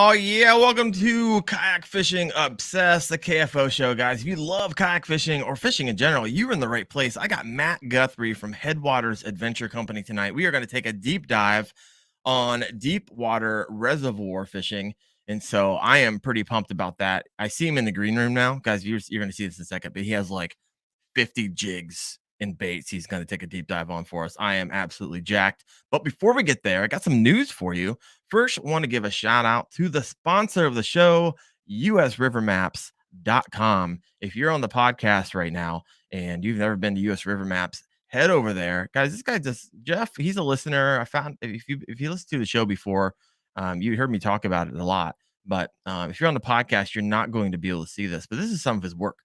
Oh, yeah. Welcome to Kayak Fishing Obsessed, the KFO show, guys. If you love kayak fishing or fishing in general, you're in the right place. I got Matt Guthrie from Headwaters Adventure Company tonight. We are going to take a deep dive on deep water reservoir fishing. And so I am pretty pumped about that. I see him in the green room now. Guys, you're going to see this in a second, but he has like 50 jigs and baits he's going to take a deep dive on for us. I am absolutely jacked. But before we get there, I got some news for you. First, I want to give a shout out to the sponsor of the show, usrivermaps.com. If you're on the podcast right now and you've never been to US River Maps, head over there. Guys, this guy Jeff, he's a listener. I found if you listen to the show before, you heard me talk about it a lot. But if you're on the podcast, you're not going to be able to see this. But this is some of his work.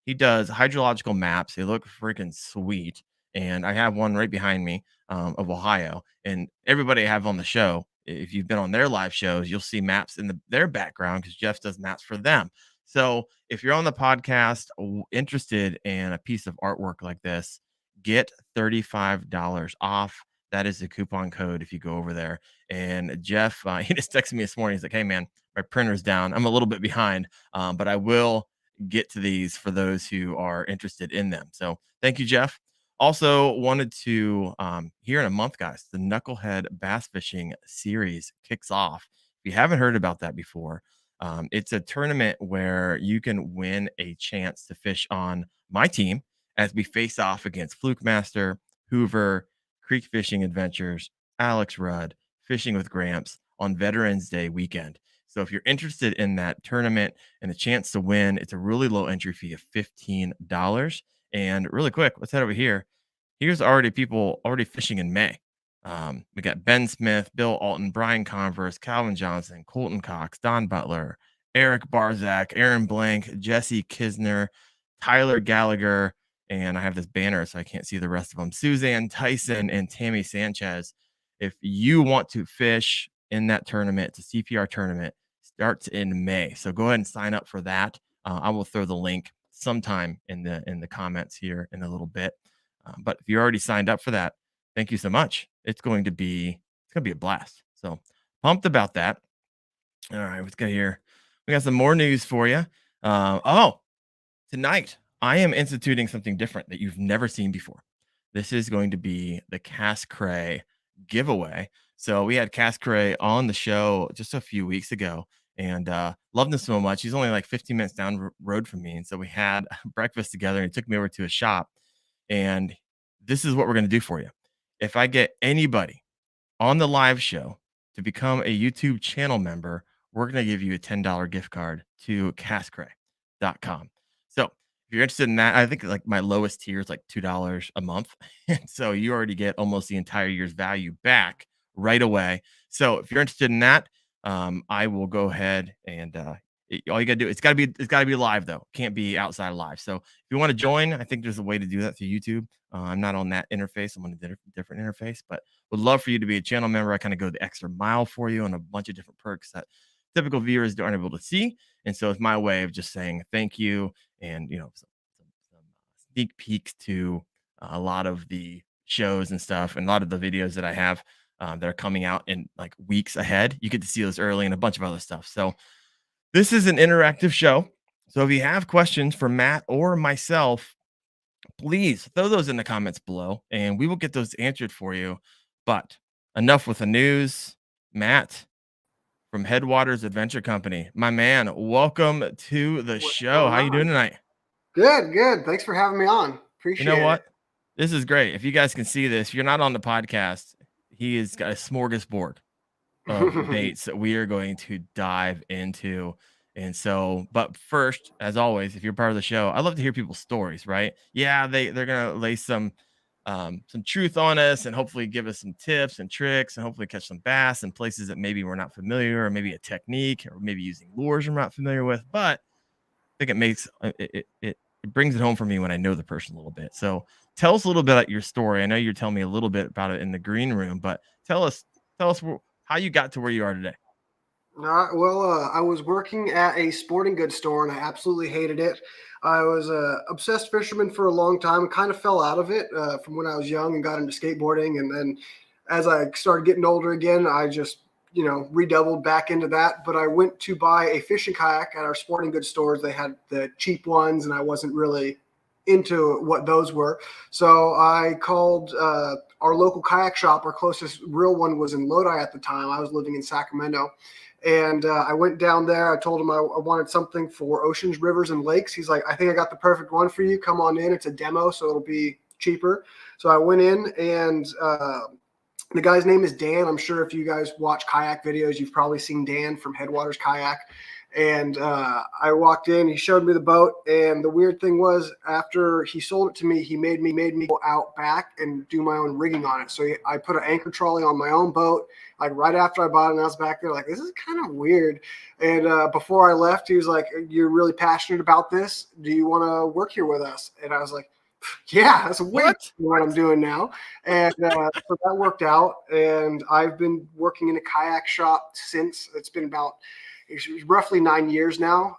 He does hydrological maps. They look freaking sweet. And I have one right behind me of Ohio. And everybody I have on the show, if you've been on their live shows, you'll see maps in their background because Jeff does maps for them. So if you're on the podcast interested in a piece of artwork like this, get $35 off. That is the coupon code if you go over there. And Jeff, he just texted me this morning. He's like, hey, man, my printer's down. I'm a little bit behind, but I will get to these for those who are interested in them. So thank you, Jeff. Also wanted to here in a month, guys, the Knuklhed bass fishing series kicks off. If you haven't heard about that before, it's a tournament where you can win a chance to fish on my team as we face off against Fluke Master, Hoover, Creek Fishing Adventures, Alex Rudd, Fishing with Gramps on Veterans Day weekend. So if you're interested in that tournament and a chance to win, it's a really low entry fee of $15. And really quick, let's head over here. Here's already people already fishing in May. We got Ben Smith, Bill Alton, Brian Converse, Calvin Johnson, Colton Cox, Don Butler, Eric Barzak, Aaron Blank, Jesse Kisner, Tyler Gallagher, and I have this banner so I can't see the rest of them. Suzanne Tyson and Tammy Sanchez. If you want to fish in that tournament, it's a CPR tournament, starts in May. So go ahead and sign up for that. I will throw the link sometime in the comments here in a little bit. But if you already signed up for that, thank you so much. It's going to be a blast. So pumped about that. All right, let's go here. We got some more news for you. Tonight I am instituting something different that you've never seen before. This is going to be the Cass Cray giveaway. So we had Cass Cray on the show just a few weeks ago and loved him so much. He's only like 15 minutes down the road from me. And so we had breakfast together and he took me over to a shop. And this is what we're going to do for you. If I get anybody on the live show to become a YouTube channel member, we're going to give you a $10 gift card to casscray.com. So if you're interested in that, I think like my lowest tier is like $2 a month. And so you already get almost the entire year's value back right away. So if you're interested in that, I will go ahead and all you gotta do, it's gotta be live though. Can't be outside of live. So if you want to join, I think there's a way to do that through YouTube. I'm not on that interface. I'm on a different interface, but would love for you to be a channel member. I kind of go the extra mile for you on a bunch of different perks that typical viewers aren't able to see. And so it's my way of just saying thank you and some sneak peeks to a lot of the shows and stuff and a lot of the videos that I have that are coming out in like weeks ahead. You get to see those early and a bunch of other stuff. So this is an interactive show. So if you have questions for Matt or myself, please throw those in the comments below and we will get those answered for you. But enough with the news. Matt from Headwaters Adventure Company, my man, welcome to the show. How you doing tonight? Good. Thanks for having me on. Appreciate it. You know what? This is great. If you guys can see this, if you're not on the podcast, he has got a smorgasbord of baits that we are going to dive into. And so, but first, as always, if you're part of the show, I love to hear people's stories, right? Yeah, they're gonna lay some truth on us and hopefully give us some tips and tricks and hopefully catch some bass in places that maybe we're not familiar, or maybe a technique, or maybe using lures we're not familiar with. But I think it makes it brings it home for me when I know the person a little bit. So tell us a little bit about your story. I know you're telling me a little bit about it in the green room, but tell us how you got to where you are today. I was working at a sporting goods store and I absolutely hated it. I was an obsessed fisherman for a long time, kind of fell out of it from when I was young and got into skateboarding. And then as I started getting older again, I just redoubled back into that. But I went to buy a fishing kayak at our sporting goods stores. They had the cheap ones, and I wasn't really into what those were. So I called our local kayak shop. Our closest real one was in Lodi at the time. I was living in Sacramento. And I went down there. I told him I wanted something for oceans, rivers, and lakes. He's like, I think I got the perfect one for you. Come on in. It's a demo, so it'll be cheaper. So I went in, and the guy's name is Dan. I'm sure if you guys watch kayak videos, you've probably seen Dan from Headwaters Kayak. And I walked in, he showed me the boat. And the weird thing was, after he sold it to me, he made me go out back and do my own rigging on it. So I put an anchor trolley on my own boat, like right after I bought it. And I was back there like, this is kind of weird. And before I left, he was like, you're really passionate about this. Do you want to work here with us? And I was like, yeah, that's what I'm doing now. And so that worked out. And I've been working in a kayak shop since. It's been about roughly 9 years now.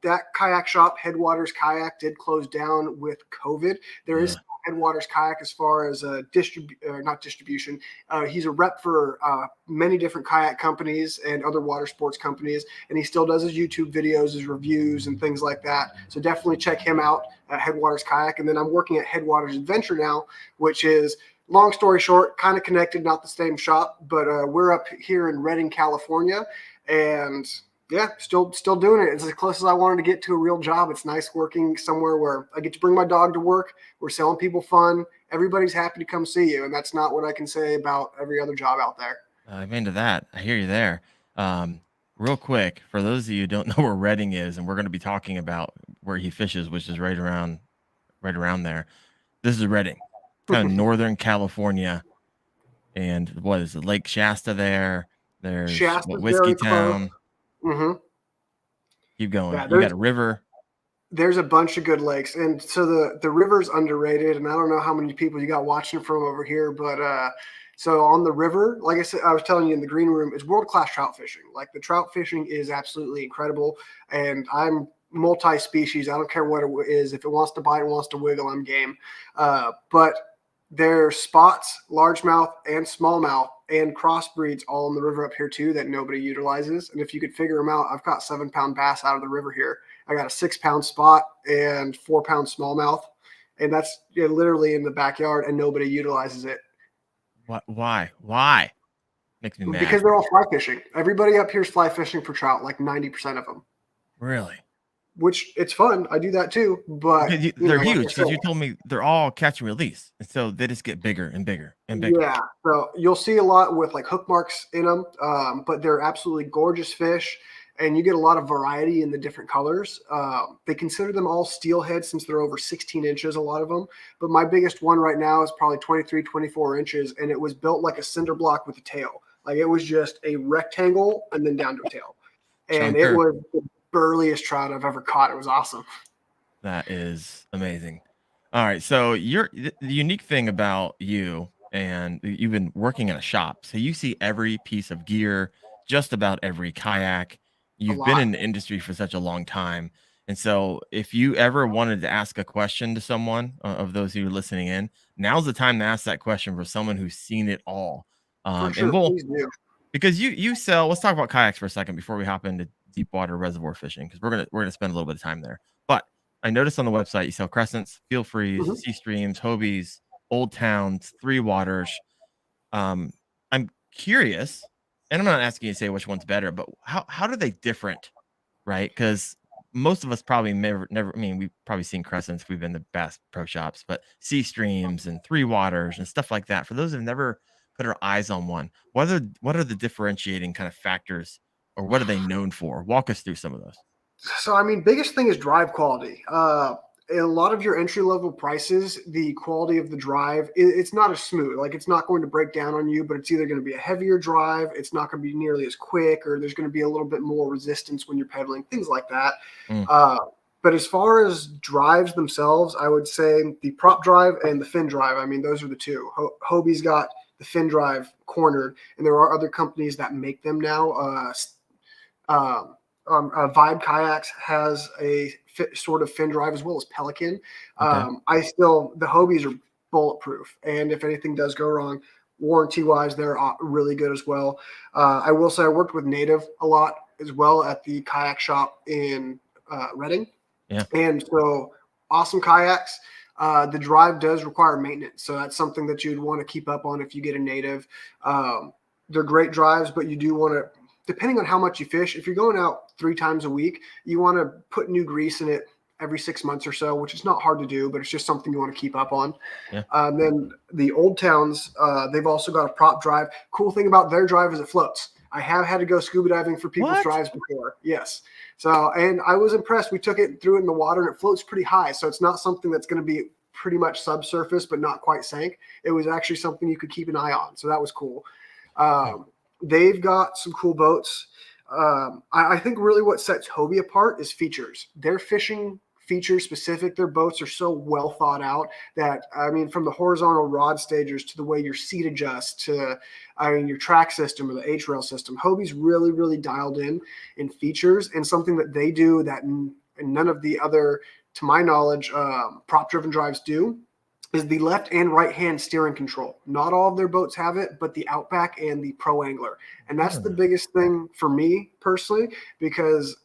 That kayak shop, Headwaters Kayak, did close down with COVID. There is Headwaters Kayak as far as not distribution. He's a rep for many different kayak companies and other water sports companies, and he still does his YouTube videos, his reviews, and things like that. So definitely check him out at Headwaters Kayak. And then I'm working at Headwaters Adventure now, which is, long story short, kind of connected, not the same shop, but we're up here in Redding, California. And yeah, still doing it. It's as close as I wanted to get to a real job. It's nice working somewhere where I get to bring my dog to work. We're selling people fun. Everybody's happy to come see you. And that's not what I can say about every other job out there. I'm into that. I hear you there. Real quick, for those of you who don't know where Redding is, and we're going to be talking about where he fishes, which is right around there. This is Redding, kind of Northern California. And what is it? Lake Shasta there. There's Whiskey Town. Mm-hmm. Keep going. Yeah, you got a river. There's a bunch of good lakes. And so the river's underrated. And I don't know how many people you got watching from over here, but so on the river, like I said, I was telling you in the green room, it's world-class trout fishing. Like, the trout fishing is absolutely incredible. And I'm multi-species. I don't care what it is. If it wants to bite, it wants to wiggle, I'm game. But there's spots, largemouth and smallmouth, and crossbreeds all in the river up here too that nobody utilizes. And if you could figure them out, I've got 7-pound bass out of the river here. I got a 6-pound spot and 4-pound smallmouth, and that's literally in the backyard, and nobody utilizes it. What? Why? Makes me mad. Because they're all fly fishing. Everybody up here is fly fishing for trout, like 90% of them. Really? Which, it's fun. I do that too, but they're huge, because you told me they're all catch and release, and so they just get bigger and bigger and bigger. Yeah, so you'll see a lot with like hook marks in them, but they're absolutely gorgeous fish, and you get a lot of variety in the different colors. They consider them all steelhead since they're over 16 inches, a lot of them. But my biggest one right now is probably 23, 24 inches, and it was built like a cinder block with a tail. Like, it was just a rectangle and then down to a tail, and it was the burliest trout I've ever caught. It was awesome. That is amazing. All right, so the unique thing about you, and you've been working in a shop, so you see every piece of gear, just about every kayak. You've been in the industry for such a long time, and so if you ever wanted to ask a question to someone of those who are listening in, now's the time to ask that question for someone who's seen it all. For sure, please do. Because you sell. Let's talk about kayaks for a second before we hop into deep water reservoir fishing, because we're gonna spend a little bit of time there. But I noticed on the website you sell crescents, feel frees, sea streams, Hobies, old towns, three waters. I'm curious, and I'm not asking you to say which one's better, but how do they different, right? Because most of us probably never. I mean, we've probably seen crescents. We've been to Bass Pro Shops, but sea streams and three waters and stuff like that. For those who've never put our eyes on one, what are the differentiating kind of factors, or what are they known for? Walk us through some of those. So, I mean, biggest thing is drive quality. A lot of your entry level prices, the quality of the drive, it's not as smooth. Like, it's not going to break down on you, but it's either going to be a heavier drive. It's not going to be nearly as quick, or there's going to be a little bit more resistance when you're pedaling, things like that. But as far as drives themselves, I would say the prop drive and the fin drive. I mean, those are the two. Hobie's got the fin drive cornered, and there are other companies that make them now. Vibe Kayaks has a sort of fin drive, as well as Pelican. The Hobies are bulletproof, and if anything does go wrong, Warranty wise, they're really good as well. I will say I worked with Native a lot as well at the kayak shop in Reading. Yeah. And so awesome kayaks. The drive does require maintenance. So that's something that you'd want to keep up on if you get a Native. They're great drives, but you do want to, depending on how much you fish, if you're going out 3 times a week, you want to put new grease in it every 6 months or so, which is not hard to do, but it's just something you want to keep up on. Yeah. Then the Old Towns, they've also got a prop drive. Cool thing about their drive is it floats. I have had to go scuba diving for people's drives before. Yes. So, and I was impressed. We took it, threw it in the water, and it floats pretty high. So it's not something that's going to be pretty much subsurface, but not quite sank. It was actually something you could keep an eye on. So that was cool. They've got some cool boats. I think really what sets Hobie apart is features. Their fishing feature specific, their boats are so well thought out that, I mean, from the horizontal rod stagers to the way your seat adjusts to, I mean, your track system or the H-rail system, Hobie's really, really dialed in features, and something that they do that none of the other, to my knowledge, prop-driven drives do is the left and right hand steering control. Not all of their boats have it, but the Outback and the Pro Angler. And that's the biggest thing for me personally, because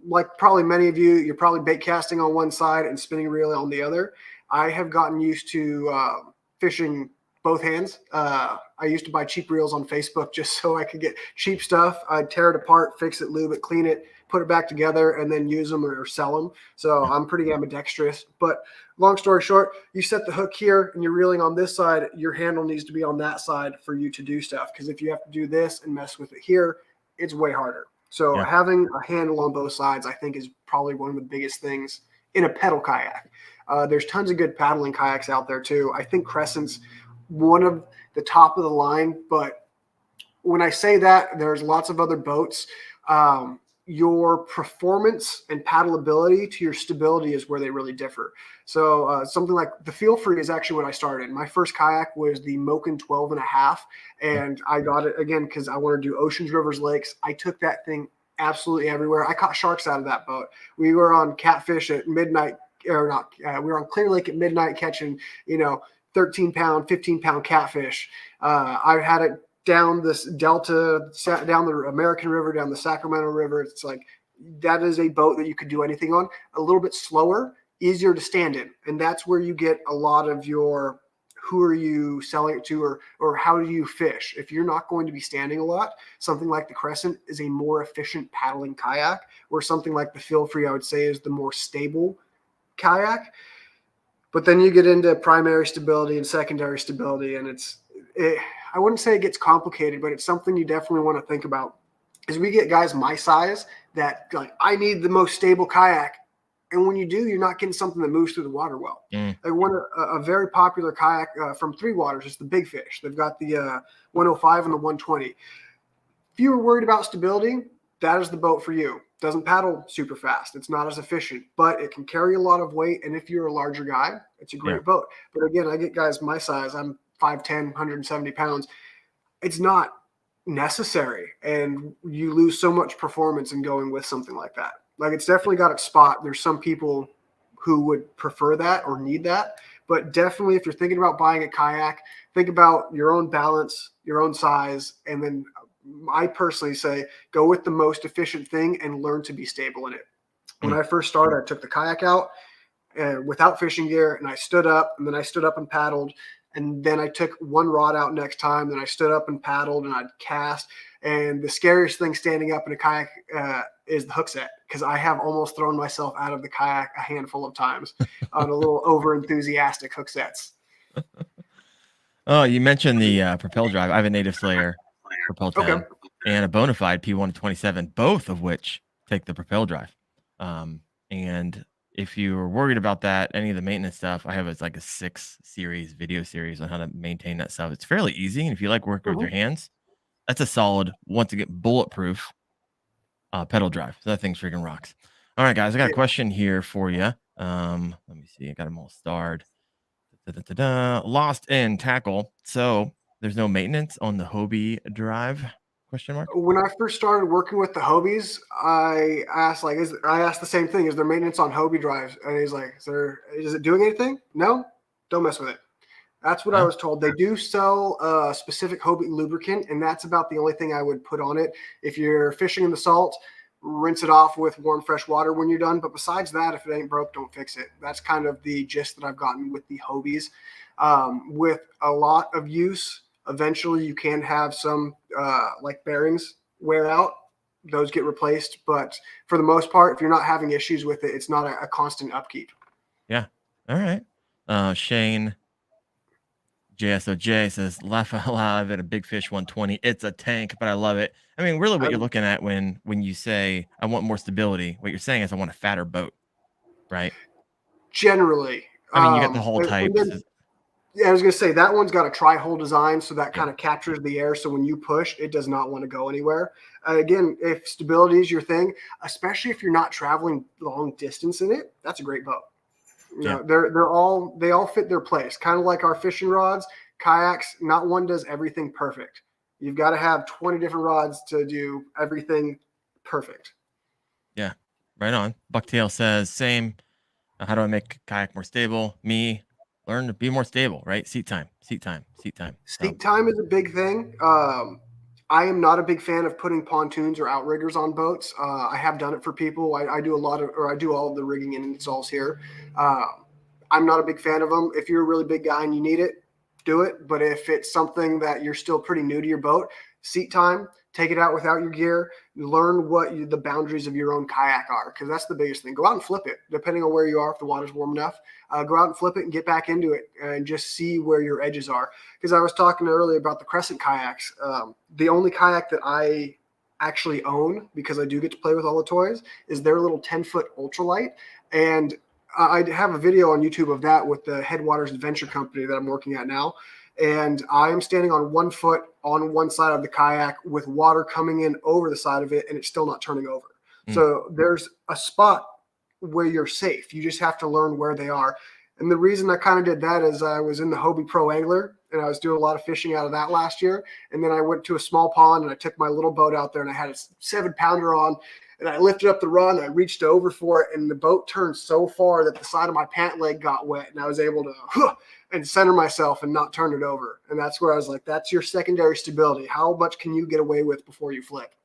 like probably many of you, you're probably bait casting on one side and spinning reel on the other. I have gotten used to fishing both hands. I used to buy cheap reels on Facebook just so I could get cheap stuff. I'd tear it apart, fix it, lube it, clean it, put it back together, and then use them or sell them. So I'm pretty ambidextrous. But long story short, you set the hook here and you're reeling on this side, your handle needs to be on that side for you to do stuff. Because if you have to do this and mess with it here, it's way harder. So having a handle on both sides, I think, is probably one of the biggest things in a pedal kayak. There's tons of good paddling kayaks out there too. I think Crescent's one of the top of the line, but when I say that, there's lots of other boats. Your performance and paddle ability to your stability is where they really differ. So something like the Feel Free is actually what I started. My first kayak was the Moken 12.5, and I got it again because I wanted to do oceans, rivers, lakes. I took that thing absolutely everywhere. I caught sharks out of that boat. We were on catfish at midnight, or not. We were on Clear Lake at midnight catching, 13-pound, 15-pound catfish. I had it down this delta, down the American River, down the Sacramento River. It's like, that is a boat that you could do anything on. A little bit slower, easier to stand in. And that's where you get a lot of your, who are you selling it to, or how do you fish? If you're not going to be standing a lot, something like the Crescent is a more efficient paddling kayak, where something like the Feel Free, I would say, is the more stable kayak. But then you get into primary stability and secondary stability, and I wouldn't say it gets complicated, but it's something you definitely want to think about. Is we get guys my size that like, I need the most stable kayak, and when you do, you're not getting something that moves through the water well. Like a very popular kayak from Three Waters is the Big Fish. They've got the 105 and the 120. If you were worried about stability, that is the boat for you. Doesn't paddle super fast. It's not as efficient, but it can carry a lot of weight. And if you're a larger guy, it's a great boat. But again, I get guys my size. I'm 5'10", 170 pounds. It's not necessary. And you lose so much performance in going with something like that. Like, it's definitely got its spot. There's some people who would prefer that or need that. But definitely, if you're thinking about buying a kayak, think about your own balance, your own size, and then I personally say go with the most efficient thing and learn to be stable in it. When I first started, I took the kayak out without fishing gear, and I stood up, and then I stood up and paddled, and then I took one rod out next time, then I stood up and paddled, and I'd cast. And the scariest thing standing up in a kayak is the hook set, because I have almost thrown myself out of the kayak a handful of times on a little over enthusiastic hook sets. Oh, you mentioned the Propel drive. I have a Native Slayer Propel 10 and a Bonafide P127, both of which take the Propel drive. And if you're worried about that, any of the maintenance stuff, I have a 6 series video series on how to maintain that stuff. It's fairly easy, and if you like working with your hands, that's a solid, once again, bulletproof pedal drive. So that thing's freaking rocks. All right, guys, I got a question here for you. Let me see. I got them all starred. Lost in tackle. So there's no maintenance on the Hobie drive? Question mark. When I first started working with the Hobies, I asked the same thing. Is there maintenance on Hobie drives? And he's like, is it doing anything? No, don't mess with it. That's what I was told. They do sell a specific Hobie lubricant, and that's about the only thing I would put on it. If you're fishing in the salt, rinse it off with warm, fresh water when you're done. But besides that, if it ain't broke, don't fix it. That's kind of the gist that I've gotten with the Hobies. With a lot of use, eventually you can have some like bearings wear out. Those get replaced. But for the most part, if you're not having issues with it, it's not a constant upkeep. Yeah. All right. Shane JSOJ says, laugh out loud at a big fish 120. It's a tank, but I love it. I mean, really what you're looking at when you say I want more stability, what you're saying is I want a fatter boat, right? Generally. I mean, you got the hull types. Yeah, I was going to say that one's got a tri-hole design, so that kind of captures the air. So when you push, it does not want to go anywhere. Again, if stability is your thing, especially if you're not traveling long distance in it, that's a great boat. You know, they all fit their place. Kind of like our fishing rods, kayaks. Not one does everything perfect. You've got to have 20 different rods to do everything perfect. Yeah, right on. Bucktail says, same. How do I make kayak more stable? Me, learn to be more stable, right? Seat time. Seat time is a big thing. I am not a big fan of putting pontoons or outriggers on boats. I have done it for people. I do all of the rigging and installs here. I'm not a big fan of them. If you're a really big guy and you need it, do it. But if it's something that you're still pretty new to your boat, seat time, take it out without your gear, learn what the boundaries of your own kayak are, because that's the biggest thing. Go out and flip it, depending on where you are, if the water's warm enough. Go out and flip it and get back into it and just see where your edges are. Because I was talking earlier about the Crescent kayaks. The only kayak that I actually own, because I do get to play with all the toys, is their little 10-foot ultralight. And I have a video on YouTube of that with the Headwaters Adventure Company that I'm working at now. And I am standing on 1 foot on one side of the kayak with water coming in over the side of it, and it's still not turning over. So there's a spot where you're safe. You just have to learn where they are. And the reason I kind of did that is I was in the Hobie Pro Angler, and I was doing a lot of fishing out of that last year. And then I went to a small pond, and I took my little boat out there, and I had a 7-pounder on, and I lifted up the rod, and I reached over for it, and the boat turned so far that the side of my pant leg got wet, and I was able to and center myself and not turn it over. And that's where I was like, that's your secondary stability. How much can you get away with before you flip?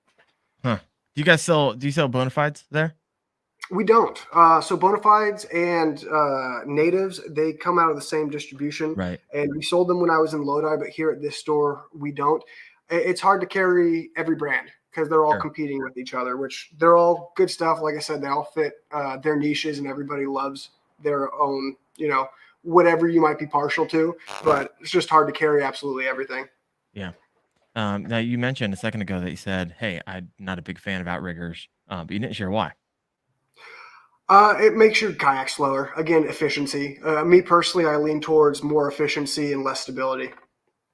Do you sell bona fides there? We don't. So bona fides and natives, they come out of the same distribution. Right. And we sold them when I was in Lodi, but here at this store, we don't. It's hard to carry every brand because they're all competing with each other, which they're all good stuff. Like I said, they all fit their niches, and everybody loves their own, whatever you might be partial to, but it's just hard to carry absolutely everything. Yeah. Now you mentioned a second ago that you said, hey, I'm not a big fan of outriggers, but you didn't share why. It makes your kayak slower. Again, efficiency. Me personally, I lean towards more efficiency and less stability.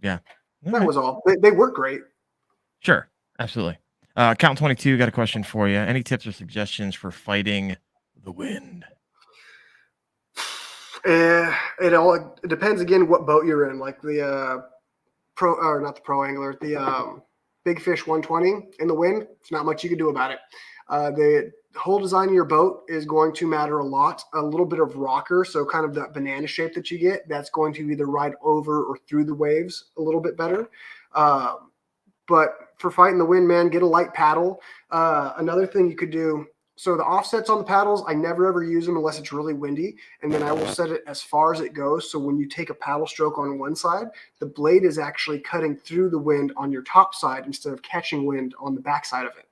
Yeah. That was all. They work great. Sure. Absolutely. Count 22 got a question for you. Any tips or suggestions for fighting the wind? It depends again what boat you're in. Like the not the Pro Angler, the Big Fish 120 in the wind. There's not much you can do about it. The whole design of your boat is going to matter a lot. A little bit of rocker, so kind of that banana shape that you get, that's going to either ride over or through the waves a little bit better. But for fighting the wind, man, get a light paddle. Another thing you could do. So the offsets on the paddles, I never ever use them unless it's really windy. And then I will set it as far as it goes. So when you take a paddle stroke on one side, the blade is actually cutting through the wind on your top side instead of catching wind on the back side of it.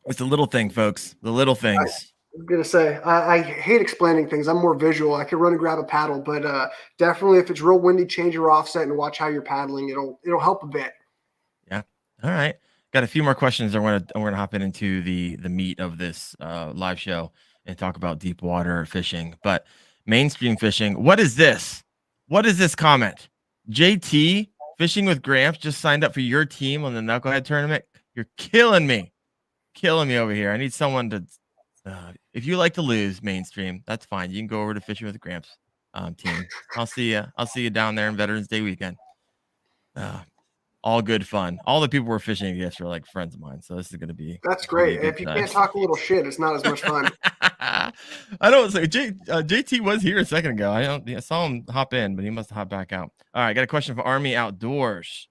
It's the little thing, folks. The little things. I was going to say, I hate explaining things. I'm more visual. I can run and grab a paddle, but definitely if it's real windy, change your offset and watch how you're paddling. It'll help a bit. Yeah. All right. Got a few more questions. We're gonna hop into the meat of this live show and talk about deep water fishing. But mainstream fishing, what is this? What is this comment? JT Fishing with Gramps just signed up for your team on the Knucklehead tournament. You're killing me over here. I need someone to. If you like to lose, mainstream, that's fine. You can go over to Fishing with Gramps team. I'll see you down there on Veterans Day weekend. all good fun. All the people we're fishing against are like friends of mine, so this is gonna be That's gonna be a great. good If you time. can't talk a little shit, it's not as much fun. I don't say JT was here a I saw him hop in, but he must have hopped back out. All right, I got a question for Army Outdoors.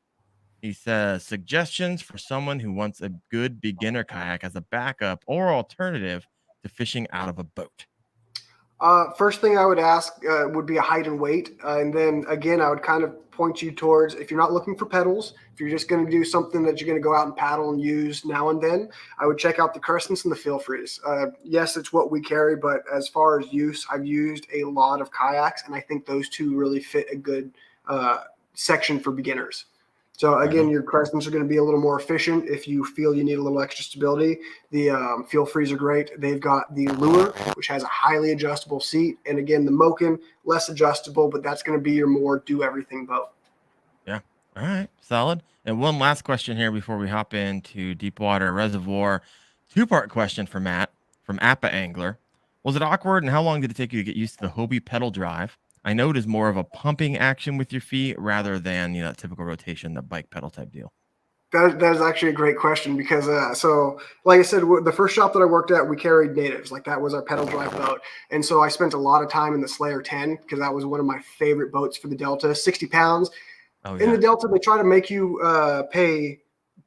He says suggestions for someone who wants a good beginner kayak as a backup or alternative to fishing out of a boat. First thing I would ask would be a height and weight. And then again, I would kind of point you towards, if you're not looking for pedals, if you're just going to do something that you're going to go out and paddle and use now and then, I would check out the Crescents and the Feel Frees. Yes, it's what we carry, but as far as use, I've used a lot of kayaks, and I think those two really fit a good section for beginners. So again, your Crescents are going to be a little more efficient if you feel you need a little extra stability. The Feel Frees are great. They've got the Lure, which has a highly adjustable seat. And again, the Moken, less adjustable, but that's going to be your more do-everything boat. Yeah. All right. Solid. And one last question here before we hop into Deepwater Reservoir. Two-part question for Matt from Appa Angler. Was it awkward, and how long did it take you to get used to the Hobie pedal drive? I know it is more of a pumping action with your feet rather than, that typical rotation, the bike pedal type deal. That is actually a great question because, so like I said, the first shop that I worked at, we carried natives. Like that was our pedal drive boat. And so I spent a lot of time in the Slayer 10 because that was one of my favorite boats for the Delta, 60 pounds. Oh, yeah. In the Delta, they try to make you pay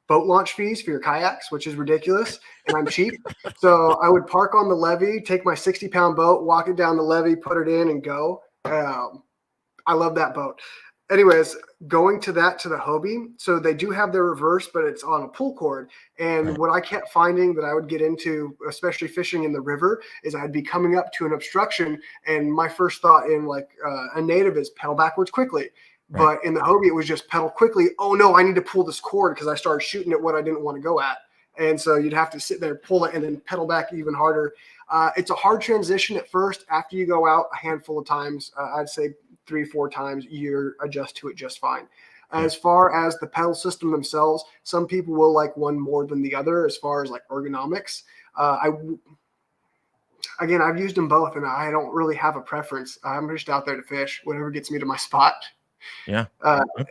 boat launch fees for your kayaks, which is ridiculous, and I'm cheap. So I would park on the levee, take my 60-pound boat, walk it down the levee, put it in, and go. I love that boat. Anyways, going to the Hobie, so they do have their reverse, but it's on a pull cord. And Right. what I kept finding that I would get into, especially fishing in the river, is I'd be coming up to an obstruction, and my first thought in like a native is pedal backwards quickly. Right. But in the Hobie, it was just pedal quickly. Oh no, I need to pull this cord because I started shooting at what I didn't want to go at. And so you'd have to sit there, pull it, and then pedal back even harder. It's a hard transition at first. After you go out a handful of times, I'd say 3-4 times, you adjust to it just fine. As far as the pedal system themselves, some people will like one more than the other as far as like ergonomics. Again, I've used them both, and I don't really have a preference. I'm just out there to fish, whatever gets me to my spot. Yeah.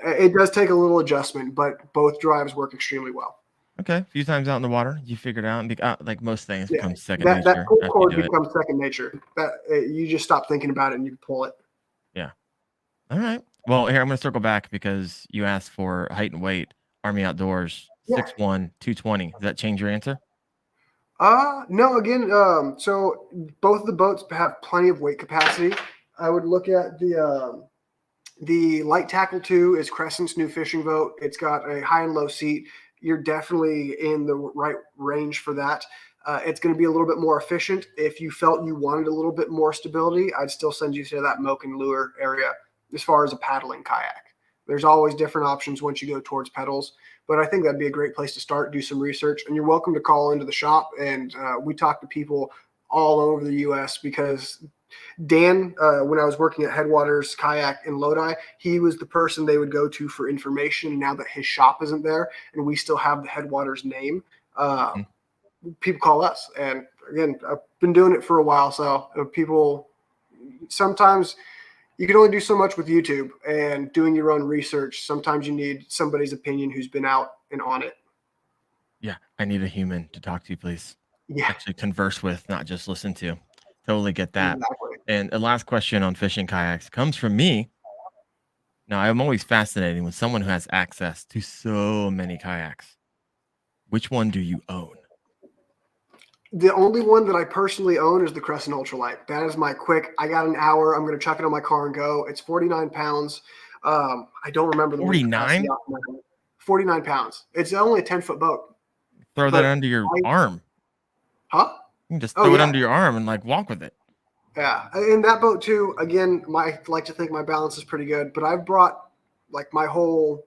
It does take a little adjustment, but both drives work extremely well. Okay. A few times out in the water, you figured out, and like most things, Yeah, becomes second that nature pull after you cord do it. becomes second nature. You just stop thinking about it and you can pull it. Yeah. All right. Well, here I'm going to circle back because you asked for height and weight. Army Outdoors, Yeah. 6'1", 220. Does that change your answer? No. Again, so both of the boats have plenty of weight capacity. I would look at the Light Tackle 2 is Crescent's new fishing boat. It's got a high and low seat. You're definitely in the right range for that. It's going to be a little bit more efficient. If you felt you wanted a little bit more stability, I'd still send you to that Moken Lure area as far as a paddling kayak. There's always different options once you go towards pedals, but I think that'd be a great place to start, do some research, and you're welcome to call into the shop. And we talk to people all over the U.S. because Dan, when I was working at Headwaters Kayak in Lodi, he was the person they would go to for information. Now that his shop isn't there and we still have the Headwaters name, people call us. And again, I've been doing it for a while, so people sometimes you can only do so much with YouTube and doing your own research. Sometimes you need somebody's opinion who's been out and on it. Yeah. I need a human to talk to, please. Yeah, Actually converse with, not just listen to. Totally get that. exactly. And the last question on fishing kayaks comes from me. Now, I'm always fascinated with someone who has access to so many kayaks. Which one do you own? The only one that I personally own is the Crescent Ultralight. That is my quick. I got an hour. I'm going to chuck it on my car and go. It's 49 pounds. I don't remember the 49? 49 pounds. It's only a 10-foot boat. Throw that under your arm. Huh? You can just throw it under your arm and like walk with it. Yeah. In that boat too, again, I like to think my balance is pretty good, but I've brought like my whole,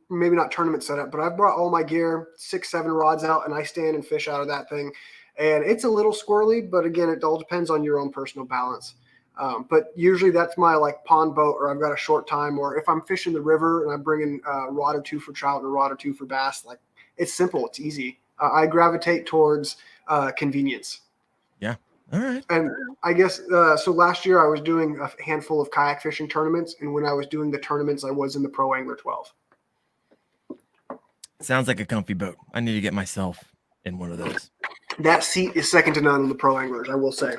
maybe not tournament setup, but I've brought all my gear, 6-7 rods out, and I stand and fish out of that thing. And it's a little squirrely, but again, it all depends on your own personal balance. But usually that's my like pond boat, or I've got a short time, or if I'm fishing the river and I'm bringing a rod or two for trout and a rod or two for bass, like it's simple, it's easy. I gravitate towards convenience. Yeah. All right. And I guess, so last year I was doing a handful of kayak fishing tournaments. And when I was doing the tournaments, I was in the Pro Angler 12. Sounds like a comfy boat. I need to get myself in one of those. That seat is second to none in the pro anglers, I will say.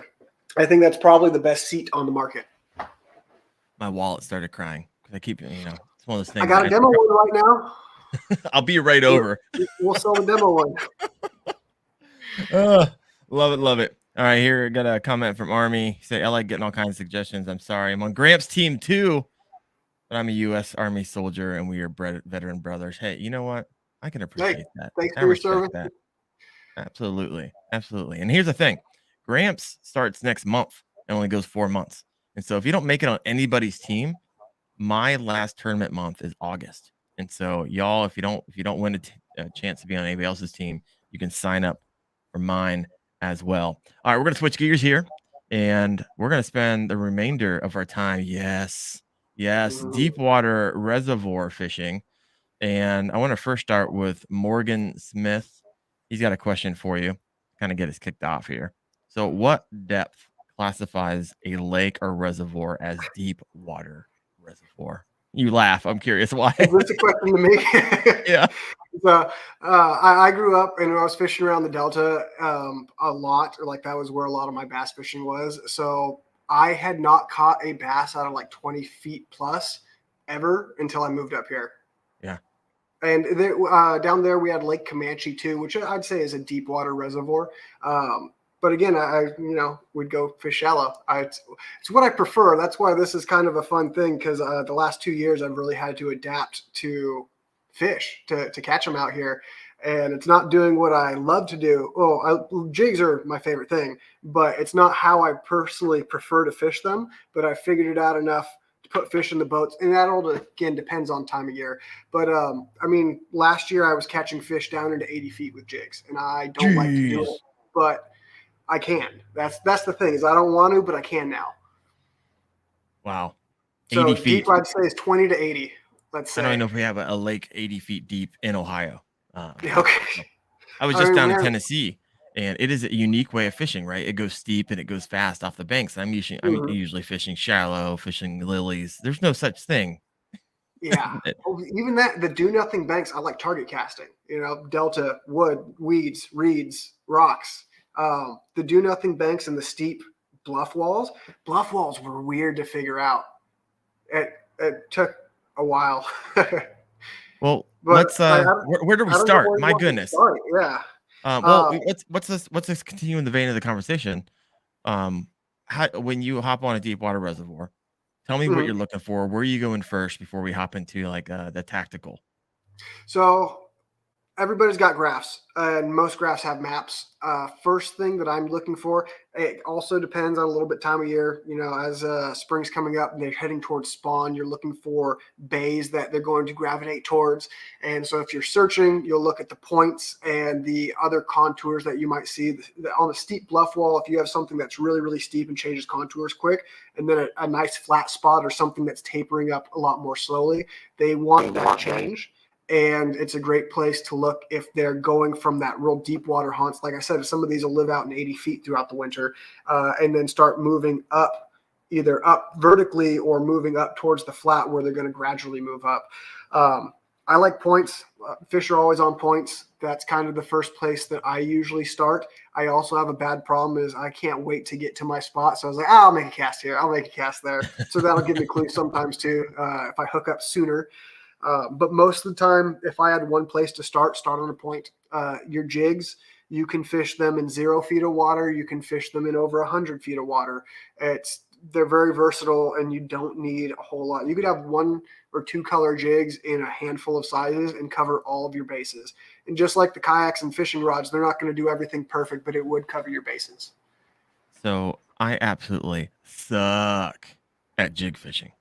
I think that's probably the best seat on the market. My wallet started crying because I keep, it's one of those things. I got a demo one right now. I'll be right over. We'll sell the demo one. Love it, love it. All right, here I got a comment from Army. Say, I like getting all kinds of suggestions. I'm sorry. I'm on Gramps' team too, but I'm a U.S. Army soldier and we are veteran brothers. Hey, you know what? I can appreciate that. Thanks I for your respect service. that. Absolutely. Absolutely. And here's the thing. Gramps starts next month and only goes 4 months. And so if you don't make it on anybody's team, my last tournament month is August. And so y'all, if you don't win a chance to be on anybody else's team, you can sign up for mine as well. All right, we're going to switch gears here and we're going to spend the remainder of our time. Yes, deep water reservoir fishing. And I want to first start with Morgan Smith. He's got a question for you, kind of get us kicked off here. So what depth classifies a lake or reservoir as deep water reservoir? You laugh. I'm curious why. Is this a question to me? Yeah. So I grew up and I was fishing around the Delta a lot. Like that was where a lot of my bass fishing was. So I had not caught a bass out of like 20 feet plus ever until I moved up here. Yeah. And down there we had Lake Comanche too, which I'd say is a deep water reservoir. But again, we'd go fish shallow. It's what I prefer. That's why this is kind of a fun thing because the last 2 years I've really had to adapt to fish to catch them out here, and it's not doing what I love to do. Jigs are my favorite thing, but it's not how I personally prefer to fish them. But I figured it out enough to put fish in the boats, and that all again depends on time of year. But last year I was catching fish down into 80 feet with jigs, and I don't like to do it, but I can. That's the thing is I don't want to, but I can now. Wow. 80 so feet. Deep I'd say is 20 to 80. Let's say. I don't even know if we have a lake 80 feet deep in Ohio. Okay. I was just down in Tennessee, and it is a unique way of fishing, right? It goes steep and it goes fast off the banks. I'm usually fishing shallow, fishing lilies. There's no such thing. Yeah. Even the do nothing banks, I like target casting. Delta, wood, weeds, reeds, rocks. The do nothing banks and the steep bluff walls were weird to figure out. It took a while. Well, let's where do we start? My goodness. Yeah. Let's continue in the vein of the conversation. When you hop on a deep water reservoir, tell me what you're looking for. Where are you going first before we hop into like the tactical? So everybody's got graphs, and most graphs have maps. First thing that I'm looking for, it also depends on a little bit time of year. As spring's coming up and they're heading towards spawn, you're looking for bays that they're going to gravitate towards. And so if you're searching, you'll look at the points and the other contours that you might see. On a steep bluff wall, if you have something that's really, really steep and changes contours quick, and then a nice flat spot or something that's tapering up a lot more slowly, they want that change. And it's a great place to look if they're going from that real deep water haunts. Like I said, some of these will live out in 80 feet throughout the winter and then start moving up, either up vertically or moving up towards the flat where they're going to gradually move up. I like points. Fish are always on points. That's kind of the first place that I usually start. I also have a bad problem is I can't wait to get to my spot. So I was like, I'll make a cast here. I'll make a cast there. So that'll give me clues sometimes too if I hook up sooner. But most of the time, if I had one place to start on a point. Your jigs, you can fish them in 0 feet of water. You can fish them in over 100 feet of water. They're very versatile, and you don't need a whole lot. You could have 1 or 2 color jigs in a handful of sizes and cover all of your bases. And just like the kayaks and fishing rods, they're not going to do everything perfect, but it would cover your bases. So I absolutely suck at jig fishing.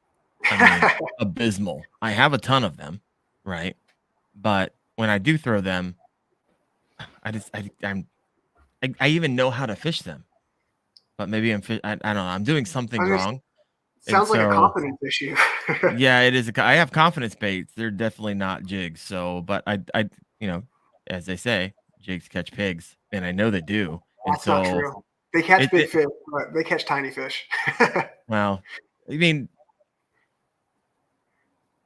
I mean, abysmal. I have a ton of them, right? But when I do throw them, I even know how to fish them. But maybe I don't know. I'm doing something wrong. Sounds like a confidence issue. Yeah, it is. I have confidence baits. They're definitely not jigs. So, but I, as they say, jigs catch pigs, and I know they do. That's not true. They catch big fish, but they catch tiny fish. Well, I mean,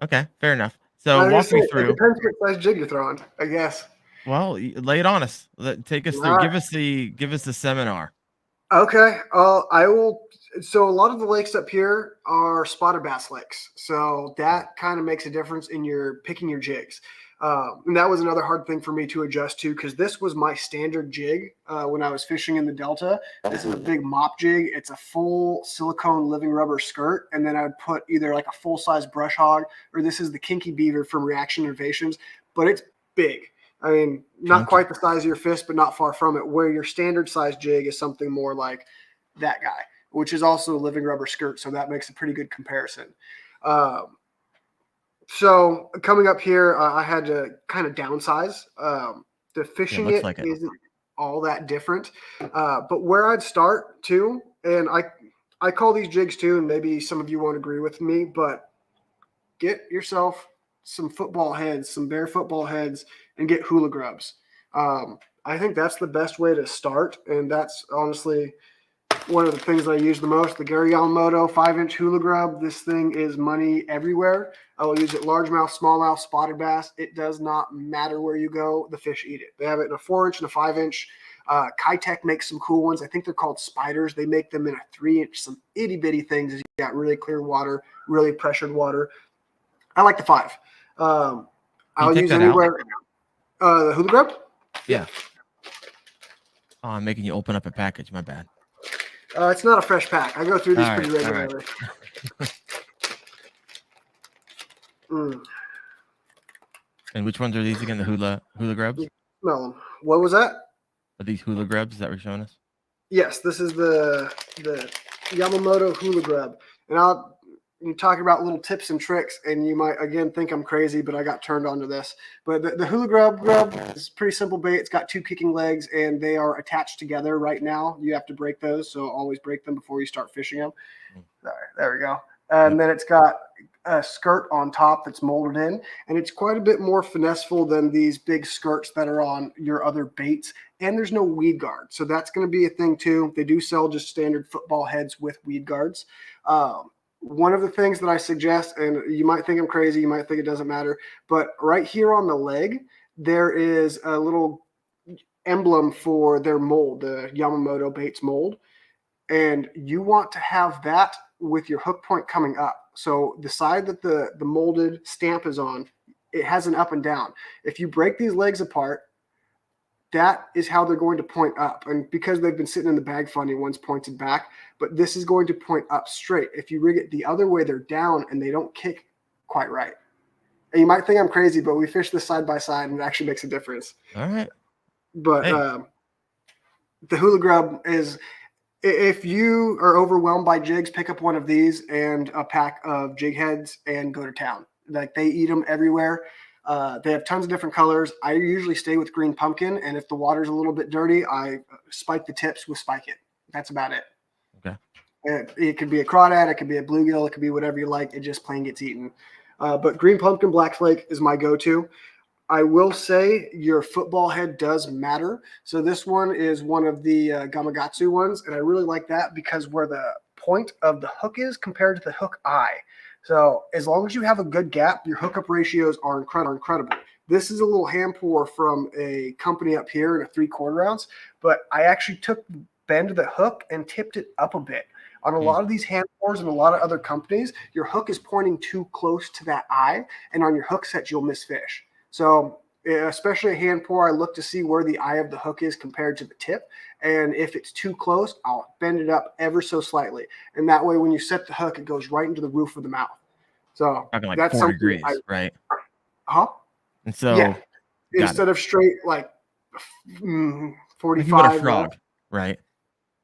okay, fair enough. So I was walk say me it through. depends what size jig you're throwing, I guess. Well, lay it on us. Take us All through. right. Give us the seminar. Okay. I will. So a lot of the lakes up here are spotted bass lakes. So that kind of makes a difference in your picking your jigs. And that was another hard thing for me to adjust to because this was my standard jig when I was fishing in the Delta. This is a big mop jig. It's a full silicone living rubber skirt. And then I would put either like a full size brush hog or this is the Kinky Beaver from Reaction Innovations, but it's big. I mean, not Chunky. quite the size of your fist, but not far from it. Where your standard size jig is something more like that guy, which is also a living rubber skirt. So that makes a pretty good comparison. So coming up here, I had to kind of downsize. The fishing looks it like it. isn't all that different. But where I'd start too, and I call these jigs too, and maybe some of you won't agree with me, but get yourself some football heads, some bare football heads, and get hula grubs. I think that's the best way to start, and that's honestly one of the things that I use the most. The Gary Yamamoto 5-inch hula grub. This thing is money everywhere. I will use it largemouth, smallmouth, spotted bass. It does not matter where you go. The fish eat it. They have it in a 4-inch and a 5-inch. Kayak makes some cool ones. I think they're called spiders. They make them in a 3-inch, some itty bitty things. You got really clear water, really pressured water. I like the 5. I'll use anywhere. The hula grub? Yeah. Oh, I'm making you open up a package. My bad. It's not a fresh pack. I go through these pretty Right, regularly. And which ones are these again? The hula grubs? Smell them. What was that? Are these hula grubs that we're showing us? Yes, this is the Yamamoto hula grub. And you're talking about little tips and tricks, and you might again think I'm crazy, but I got turned on to this. But the hula grub is pretty simple bait. It's got 2 kicking legs, and they are attached together right now. You have to break those, so always break them before you start fishing them. There we go. And then it's got a skirt on top that's molded in, and it's quite a bit more finesseful than these big skirts that are on your other baits. And there's no weed guard, so that's going to be a thing too. They do sell just standard football heads with weed guards. One of the things that I suggest, and you might think I'm crazy, you might think it doesn't matter, but right here on the leg, there is a little emblem for their mold, the Yamamoto baits mold. And you want to have that with your hook point coming up. So the side that the molded stamp is on, it has an up and down. If you break these legs apart, that is how they're going to point up. And because they've been sitting in the bag funny, one's pointed back, but this is going to point up straight. If you rig it the other way, they're down and they don't kick quite right. And you might think I'm crazy, but we fish this side by side and it actually makes a difference. All right. But the hula grub is, if you are overwhelmed by jigs, pick up one of these and a pack of jig heads and go to town. Like they eat them everywhere. They have tons of different colors. I usually stay with green pumpkin, and if the water's a little bit dirty, I spike the tips with Spike It. That's about it. Okay. It could be a crawdad, it could be a bluegill, it could be whatever you like. It just plain gets eaten. But green pumpkin black flake is my go-to. I will say your football head does matter. So this one is one of the Gamakatsu ones, and I really like that because where the point of the hook is compared to the hook eye. So as long as you have a good gap, your hookup ratios are incredible. This is a little hand pour from a company up here in a 3/4 ounce, but I actually took bend the hook and tipped it up a bit. On a lot of these hand pours and a lot of other companies, your hook is pointing too close to that eye, and on your hook set, you'll miss fish. So especially a hand pour, I look to see where the eye of the hook is compared to the tip. And if it's too close, I'll bend it up ever so slightly. And that way, when you set the hook, it goes right into the roof of the mouth. So talking like that's 4 degrees, right? And so yeah, instead of straight like 45. Like a frog, right?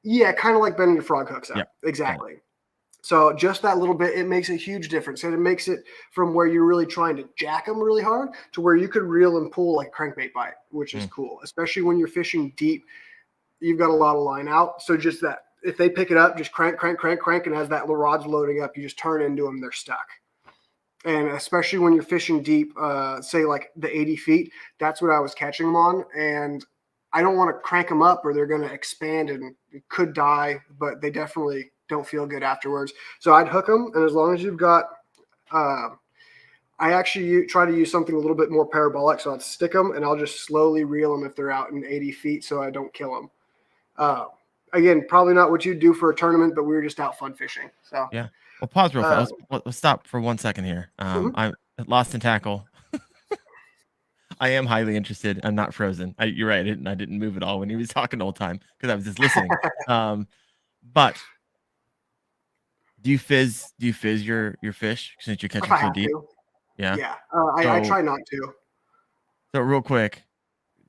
Yeah, kind of like bending your frog hooks up. Yep. Exactly. Right. So just that little bit, it makes a huge difference. And it makes it from where you're really trying to jack them really hard to where you could reel and pull like a crankbait bite, which is cool, especially when you're fishing deep. You've got a lot of line out. So just that, if they pick it up, just crank. And as that rod's loading up, you just turn into them, they're stuck. And especially when you're fishing deep, say like the 80 feet, that's what I was catching them on. And I don't want to crank them up or they're going to expand and could die, but they definitely don't feel good afterwards. So I'd hook them. And as long as you've got, I actually try to use something a little bit more parabolic, so I'll stick them and I'll just slowly reel them if they're out in 80 feet, so I don't kill them. Again, probably not what you'd do for a tournament, but we were just out fun fishing. So Yeah. Well, pause real uh, fast. Let's stop for 1 second here. mhm. I'm lost in tackle. I am highly interested. I'm not frozen. You're right. I didn't move at all when he was talking the whole time because I was just listening. But do you fizz your fish since you're If catching I so have deep? to, Yeah. yeah. I So try not to. so real quick,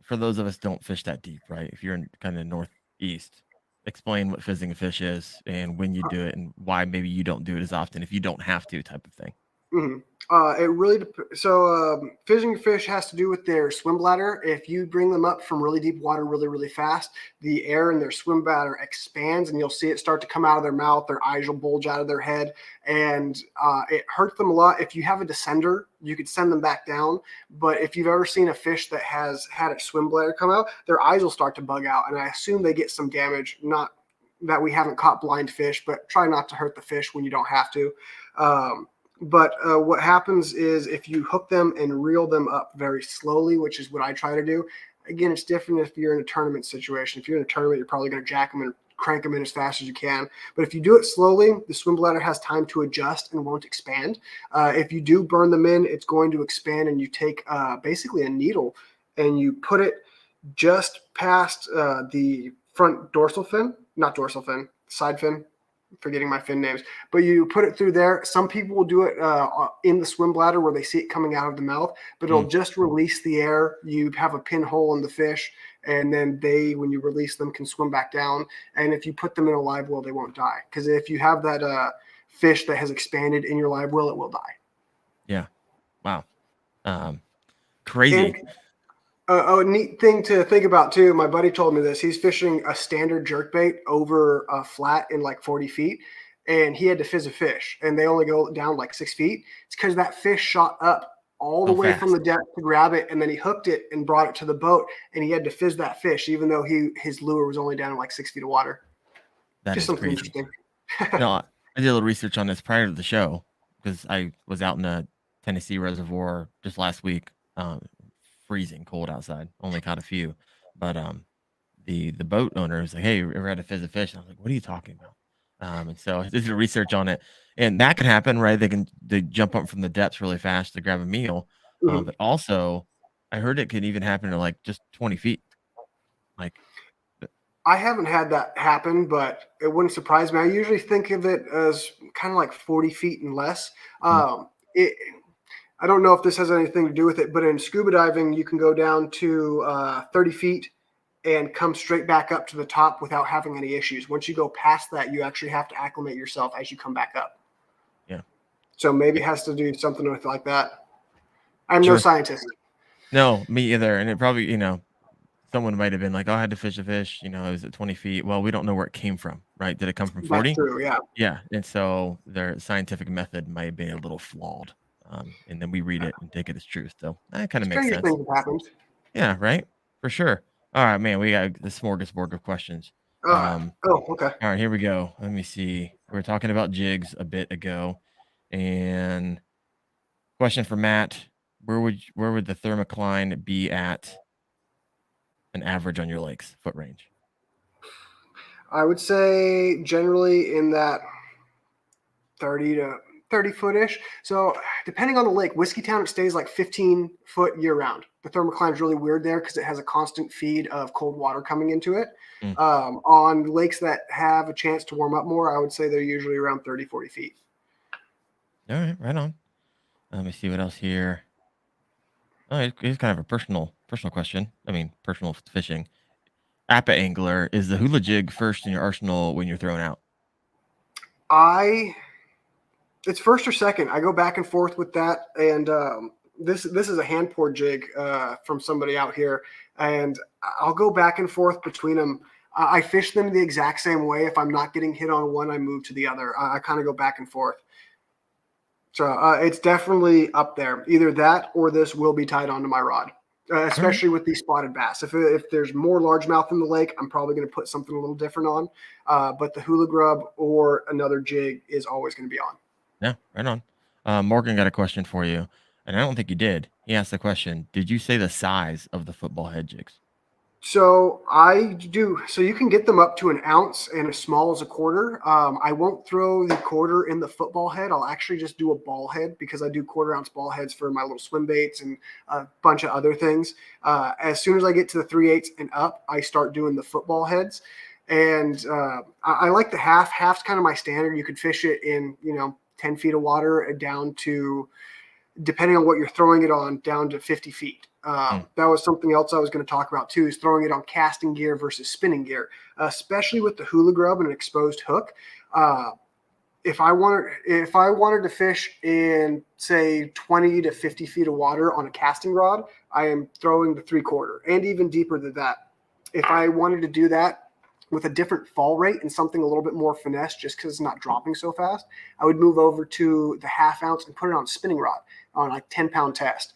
for those of us don't fish that deep, right? If you're in kind of northeast, explain what fizzing a fish is and when you do it and why maybe you don't do it as often if you don't have to, type of thing. Mhm. It really fishing fish has to do with their swim bladder. If you bring them up from really deep water really fast, the air in their swim bladder expands, and you'll see it start to come out of their mouth. Their eyes will bulge out of their head, and it hurts them a lot. If you have a descender, you could send them back down. But if you've ever seen a fish that has had its swim bladder come out, their eyes will start to bug out, and I assume they get some damage. Not that we haven't caught blind fish, but try not to hurt the fish when you don't have to. But what happens is if you hook them and reel them up very slowly, which is what I try to do. Again, it's different if you're in a tournament situation. If you're in a tournament, you're probably going to jack them and crank them in as fast as you can. But if you do it slowly, the swim bladder has time to adjust and won't expand. If you do burn them in, it's going to expand, and you take basically a needle and you put it just past the front dorsal fin, not dorsal fin, side fin, forgetting my fin names, but you put it through there. Some people will do it in the swim bladder where they see it coming out of the mouth, but it'll Mm. just release the air. You have a pinhole in the fish, and then they, when you release them, can swim back down. And if you put them in a live well, they won't die. Because if you have that fish that has expanded in your live well, it will die. Yeah. Wow. Um, Crazy. And a neat thing to think about too. My buddy told me this. He's fishing a standard jerkbait over a flat in like 40 feet, and he had to fizz a fish, and they only go down like 6 feet. It's because that fish shot up all the So way from fast. the depth to grab it, and then he hooked it and brought it to the boat, and he had to fizz that fish, even though his lure was only down in like 6 feet of water. That Just is something crazy. interesting. No, I did a little research on this prior to the show because I was out in the Tennessee reservoir just last week. Freezing cold outside. Only caught a few, but the boat owner was like, "Hey, you ever had to fizz a fish?" And I was like, "What are you talking about?" And so I did the research on it, and that can happen, right? They jump up from the depths really fast to grab a meal, Mhm. but also I heard it could even happen to like just 20 feet. Like, I haven't had that happen, but it wouldn't surprise me. I usually think of it as kind of like 40 feet and less. mm, It I don't know if this has anything to do with it, but in scuba diving, you can go down to 30 feet and come straight back up to the top without having any issues. Once you go past that, you actually have to acclimate yourself as you come back up. yeah, So maybe yeah, it has to do something with like that. I'm no sure. scientist. No, me either. And it probably, someone might have been like, "Oh, I had to fish a fish, it was at 20 feet." Well, we don't know where it came from, right? Did it come from That's 40? true. Yeah. Yeah, and so their scientific method might have been a little flawed, and then we read it and take it as truth, so that kinda makes Stranger sense. things have happened. Yeah, right? For sure. Alright, man, we got the smorgasbord of questions. Uh, Um, oh, okay. alright, here we go. Let me see. We were talking about jigs a bit ago, and question for Matt, where would the thermocline be at an average on your lake's foot range? I would say generally in that 30 to 30 foot ish. So depending on the lake, Whiskeytown, it stays like 15 foot year round. The thermocline is really weird there because it has a constant feed of cold water coming into it. Mm, On lakes that have a chance to warm up more, I would say they're usually around 30, 40 feet. alright, right on. Let me see what else here. Oh, it's kind of a personal question. I mean, personal fishing. Appa angler, is the hula jig first in your arsenal when you're throwing out? I It's first or second. I go back and forth with that, and this is a hand pour jig from somebody out here, and I'll go back and forth between them. I fish them the exact same way. If I'm not getting hit on one, I move to the other. I kind of go back and forth. So it's definitely up there. Either that or this will be tied onto my rod, All right. especially with these spotted bass. If there's more largemouth in the lake, I'm probably going to put something a little different on. But the hula grub or another jig is always going to be on. Yeah, right on. Morgan got a question for you. And I don't think you did. He asked the question, did you say the size of the football head jigs? So I do. So you can get them up to an ounce and as small as a quarter. I won't throw the quarter in the football head. I'll actually just do a ball head because I do quarter ounce ball heads for my little swim baits and a bunch of other things. As soon as I get to the 3/8 and up, I start doing the football heads. And I like the half. Half's kind of my standard. You could fish it in 10 feet of water down to, depending on what you're throwing it on, down to 50 feet. Mm. That was something else I was going to talk about too, is throwing it on casting gear versus spinning gear, especially with the hula grub and an exposed hook. If I wanted to fish in, say, 20 to 50 feet of water on a casting rod, I am throwing the 3/4 and even deeper than that. If I wanted to do that with a different fall rate and something a little bit more finesse, just because it's not dropping so fast, I would move over to the 1/2 ounce and put it on a spinning rod on like 10-pound test.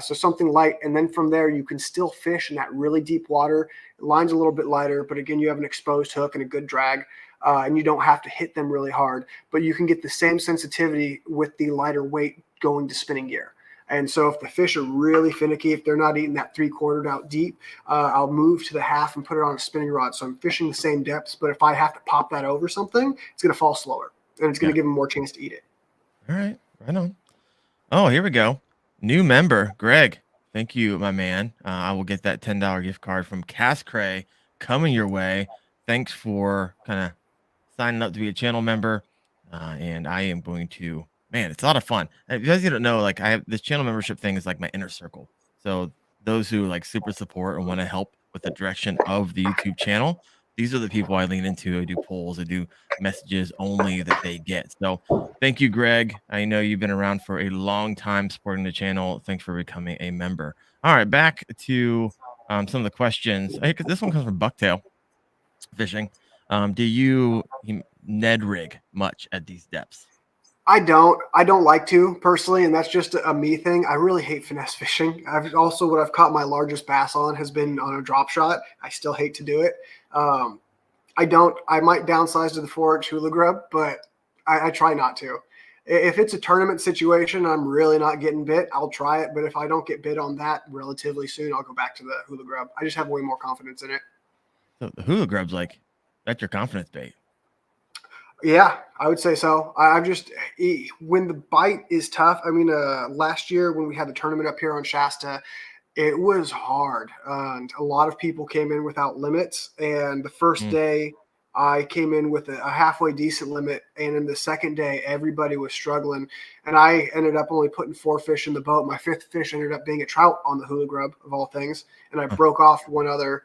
So something light, and then from there you can still fish in that really deep water. The line's a little bit lighter, but again, you have an exposed hook and a good drag, and you don't have to hit them really hard. But you can get the same sensitivity with the lighter weight going to spinning gear. And so if the fish are really finicky, if they're not eating that 3/4 out deep, I'll move to the 1/2 and put it on a spinning rod. So I'm fishing the same depths, but if I have to pop that over something, it's going to fall slower and it's going Yeah. to give them more chance to eat it. All right. Right on. Oh, here we go. New member, Greg. Thank you, my man. I will get that $10 gift card from Cass Cray coming your way. Thanks for kind of signing up to be a channel member. And I am going to, man, it's a lot of fun. If you guys don't know, like I have this channel membership thing is like my inner circle. So those who like super support and want to help with the direction of the YouTube channel, these are the people I lean into. I do polls, I do messages only that they get. So thank you, Greg. I know you've been around for a long time supporting the channel. Thanks for becoming a member. All right, back to some of the questions. This one comes from Bucktail Fishing. Do you Ned rig much at these depths? I don't like to personally, and that's just a me thing. I really hate finesse fishing. I've also, what I've caught my largest bass on has been on a drop shot. I still hate to do it. Um, I might downsize to the 4-inch hula grub, but I try not to. If it's a tournament situation, I'm really not getting bit, I'll try it. But if I don't get bit on that relatively soon, I'll go back to the hula grub. I just have way more confidence in it. So the hula grub's like that's your confidence bait. Yeah, I would say so. I've just, when the bite is tough. I mean, last year when we had the tournament up here on Shasta, it was hard. And a lot of people came in without limits. And the first Mm. day, I came in with a halfway decent limit. And in the second day, everybody was struggling. And I ended up only putting 4 fish in the boat. My 5th fish ended up being a trout on the hula grub, of all things. And I Huh. broke off one other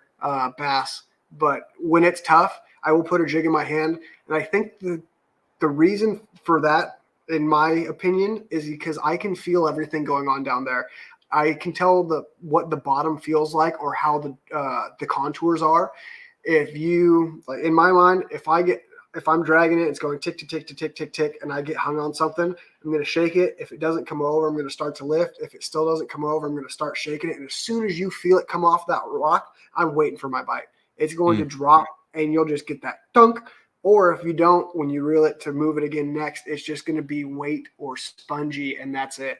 bass. But when it's tough, I will put a jig in my hand. And I think the reason for that, in my opinion, is because I can feel everything going on down there. I can tell what the bottom feels like or how the contours are. If you, like, in my mind, if I'm dragging it, it's going tick to tick to tick tick tick, and I get hung on something, I'm going to shake it. If it doesn't come over, I'm going to start to lift. If it still doesn't come over, I'm going to start shaking it. And as soon as you feel it come off that rock, I'm waiting for my bite. It's going to Mm. drop, and you'll just get that dunk. Or if you don't, when you reel it to move it again next, it's just going to be weight or spongy, and that's it.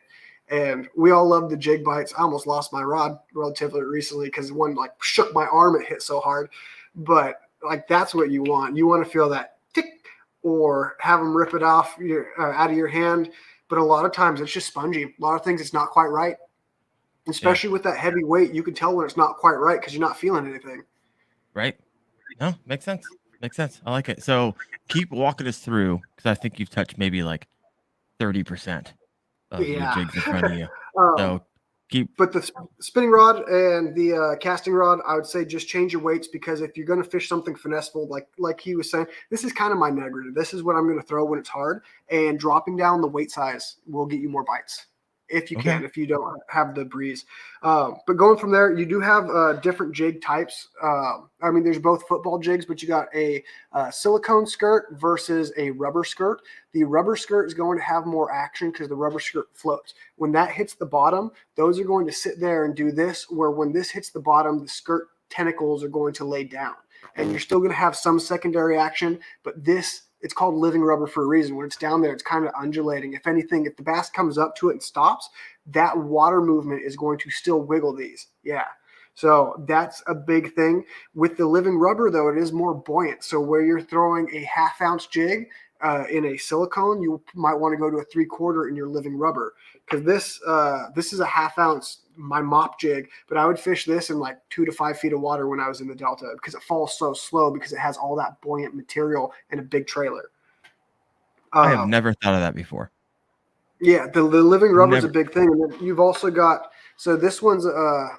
And we all love the jig bites. I almost lost my rod relatively recently because one like shook my arm. It hit so hard. But like that's what you want. You want to feel that tick or have them rip it off out of your hand. But a lot of times it's just spongy. A lot of things it's not quite right. Yeah. Especially with that heavy weight, you can tell when it's not quite right because you're not feeling anything. Right. No, makes sense. Makes sense. I like it. So keep walking us through because I think you've touched maybe like 30% of your Yeah. jigs in front of you. um, So keep. But the spinning rod and the casting rod, I would say just change your weights, because if you're going to fish something finesseful, like he was saying, this is kind of my negative. This is what I'm going to throw when it's hard, and dropping down the weight size will get you more bites if you Okay. can, if you don't have the breeze. But going from there, you do have different jig types. I mean, there's both football jigs, but you got a silicone skirt versus a rubber skirt. The rubber skirt is going to have more action because the rubber skirt floats. When that hits the bottom, those are going to sit there and do this, where when this hits the bottom, the skirt tentacles are going to lay down. And you're still going to have some secondary action, but this it's called living rubber for a reason. When it's down there, it's kind of undulating. If anything, if the bass comes up to it and stops, that water movement is going to still wiggle these. Yeah. So that's a big thing. With the living rubber, though, it is more buoyant. So where you're throwing a 1/2 ounce jig in a silicone, you might want to go to a 3/4 in your living rubber, because this is a 1/2 ounce, my mop jig, but I would fish this in like 2 to 5 feet of water when I was in the Delta, because it falls so slow because it has all that buoyant material and a big trailer. I have never thought of that before. Yeah, the living rubber is a Never. big thing. And then you've also got, so this one's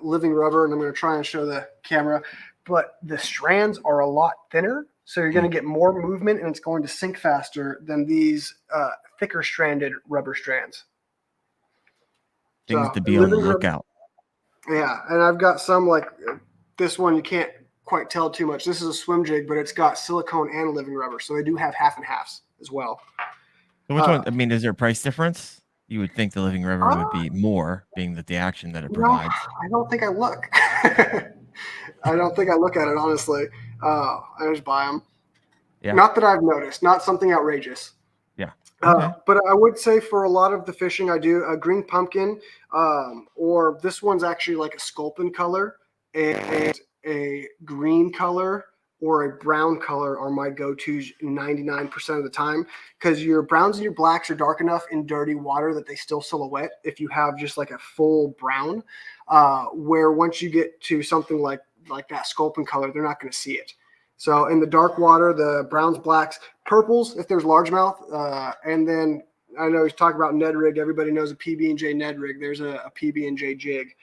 living rubber, and I'm going to try and show the camera, but the strands are a lot thinner. So you're going to get more movement, and it's going to sink faster than these thicker stranded rubber strands. Things So to be on the lookout. Yeah, and I've got some like this one. You can't quite tell too much. This is a swim jig, but it's got silicone and living rubber, so they do have 1/2 and 1/2s as well. So which one? I mean, is there a price difference? You would think the living rubber would be more, being that the action that it provides. I don't think I look. I don't think I look at it, honestly. I just buy them. Yeah. Not that I've noticed. Not something outrageous. Yeah. Okay. But I would say for a lot of the fishing I do, a green pumpkin, or this one's actually like a sculpin color, and a green color or a brown color are my go-tos 99% of the time, because your browns and your blacks are dark enough in dirty water that they still silhouette if you have just like a full brown, where once you get to something like that sculpin color, they're not going to see it. So in the dark water, the browns, blacks, purples, if there's largemouth, and then I know he's talking about Ned rig. Everybody knows a PB&J Ned rig. There's a PB&J jig.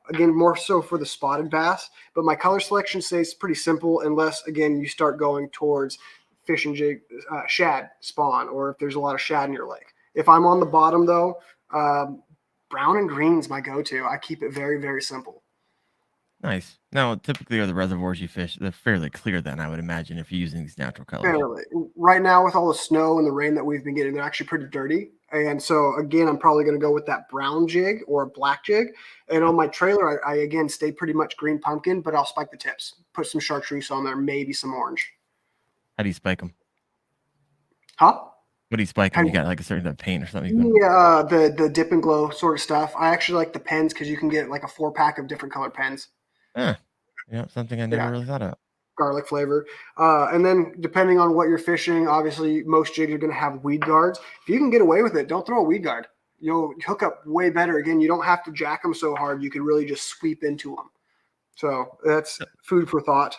Again, more so for the spotted bass, but my color selection stays pretty simple unless, again, you start going towards fishing jig, shad spawn, or if there's a lot of shad in your lake. If I'm on the bottom, though, brown and green's my go-to. I keep it very, very simple. Nice. Now, typically, are the reservoirs you fish, they're fairly clear then, I would imagine, if you're using these natural colors. Fairly. Right now, with all the snow and the rain that we've been getting, they're actually pretty dirty. And so, again, I'm probably going to go with that brown jig or a black jig. And on my trailer, I again, stay pretty much green pumpkin, but I'll spike the tips. Put some chartreuse on there, maybe some orange. How do you spike them? Huh? What do you spike them? You got like a certain paint or something? Yeah, the dip and glow sort of stuff. I actually like the pens because you can get like a 4-pack of different colored pens. Yeah, something I never really thought of. Garlic flavor. And then depending on what you're fishing, obviously most jigs are going to have weed guards. If you can get away with it, don't throw a weed guard. You'll hook up way better. Again, you don't have to jack them so hard. You can really just sweep into them. So that's food for thought.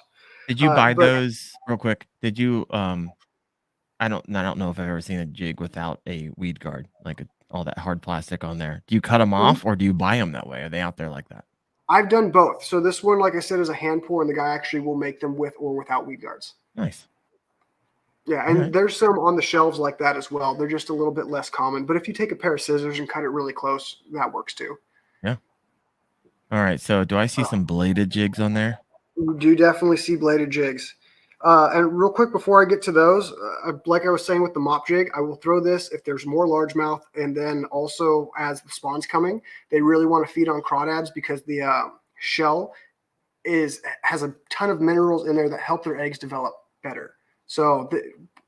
Did you buy those real quick? Did you, I don't know if I've ever seen a jig without a weed guard, like all that hard plastic on there. Do you cut them off or do you buy them that way? Are they out there like that? I've done both. So this one, like I said, is a hand pour, and the guy actually will make them with or without weed guards. Nice. Yeah, and there's some on the shelves like that as well. They're just a little bit less common. But if you take a pair of scissors and cut it really close, that works too. Yeah. All right. So do I see some bladed jigs on there? You do definitely see bladed jigs. And real quick, before I get to those, like I was saying with the mop jig, I will throw this if there's more largemouth. And then also as the spawn's coming, they really want to feed on crawdads because the shell has a ton of minerals in there that help their eggs develop better. So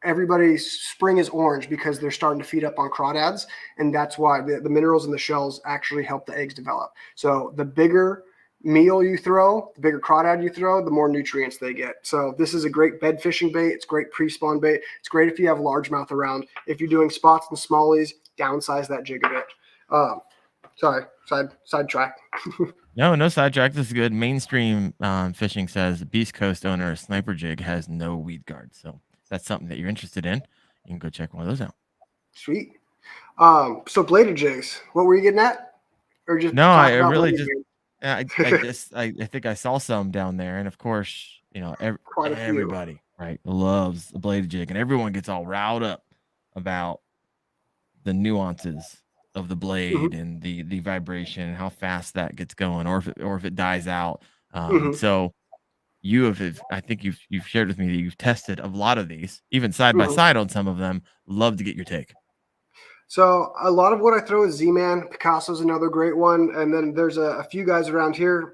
everybody's spring is orange because they're starting to feed up on crawdads. And that's why the minerals in the shells actually help the eggs develop. So the bigger meal you throw, the bigger crawdad you throw, the more nutrients they get. So this is a great bed fishing bait. It's great pre-spawn bait. It's great if you have largemouth around. If you're doing spots and smallies, downsize that jig a bit. Sorry, sidetrack. No sidetrack. This is good. Mainstream fishing says Beast Coast owner Sniper Jig has no weed guard. So if that's something that you're interested in, you can go check one of those out. Sweet. So bladed jigs, what were you getting at? Or just no, I really just. I think I saw some down there, and of course, everybody right loves the bladed jig, and everyone gets all riled up about the nuances of the blade and the vibration and how fast that gets going, or if it dies out. So I think you've shared with me that you've tested a lot of these, even side by side on some of them. Love to get your take. So a lot of what I throw is Z-Man. Picasso's another great one. And then there's a few guys around here.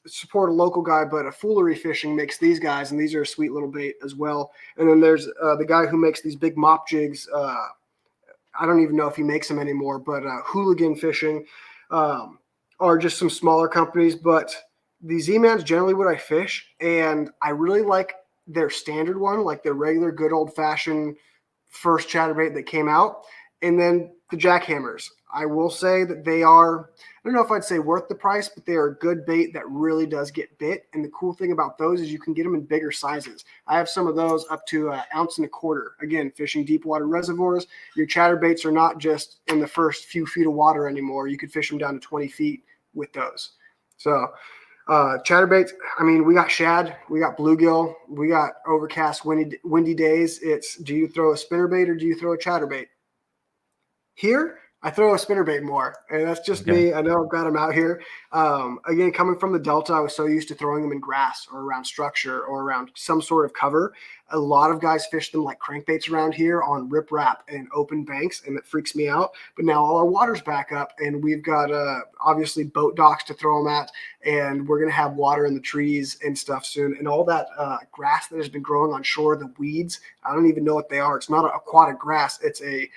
support a local guy, but a Foolery Fishing makes these guys, and these are a sweet little bait as well. And then there's the guy who makes these big mop jigs. I don't even know if he makes them anymore, but Hooligan Fishing are just some smaller companies. But the Z-Man's generally what I fish, and I really like their standard one, like their regular good old-fashioned first chatterbait that came out, and then the jackhammers. I will say that they are, I don't know if I'd say worth the price, but they are a good bait that really does get bit. And the cool thing about those is you can get them in bigger sizes. I have some of those up to 1.25 ounces. Again, fishing deep water reservoirs, your chatterbaits are not just in the first few feet of water anymore. You could fish them down to 20 feet with those. So chatterbaits, I mean, we got shad, we got bluegill, we got overcast, windy days. It's, do you throw a spinnerbait or do you throw a chatterbait? Here, I throw a spinnerbait more, and that's just me. I know I've got them out here. Again, coming from the Delta, I was so used to throwing them in grass or around structure or around some sort of cover. A lot of guys fish them like crankbaits around here on riprap and open banks, and it freaks me out. But now all our water's back up, and we've got obviously boat docks to throw them at, and we're going to have water in the trees and stuff soon. And all that grass that has been growing on shore, the weeds, I don't even know what they are. It's not an aquatic grass. It's a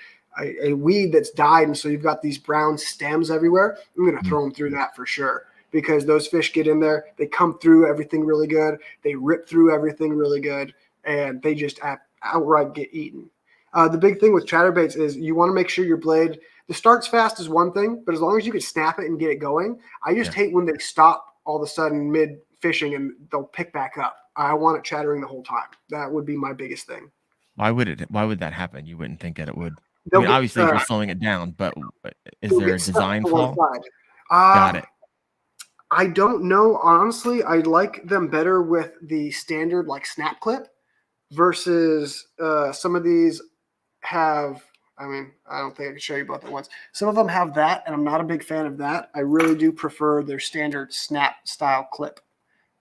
weed that's died, and so you've got these brown stems everywhere. I'm going to throw them through that for sure, because those fish get in there, they come through everything really good, they rip through everything really good, and they just outright get eaten. The big thing with chatterbaits is you want to make sure your blade, the starts fast is one thing, but as long as you can snap it and get it going, I just hate when they stop all of a sudden mid fishing and they'll pick back up. I want it chattering the whole time. That would be my biggest thing. Why would that happen? You wouldn't think that it would. I mean, obviously, if you're slowing it down, but is there a design flaw? Got it. I don't know. Honestly, I like them better with the standard like snap clip versus some of these have, I mean, I don't think I can show you both at once. Some of them have that, and I'm not a big fan of that. I really do prefer their standard snap style clip.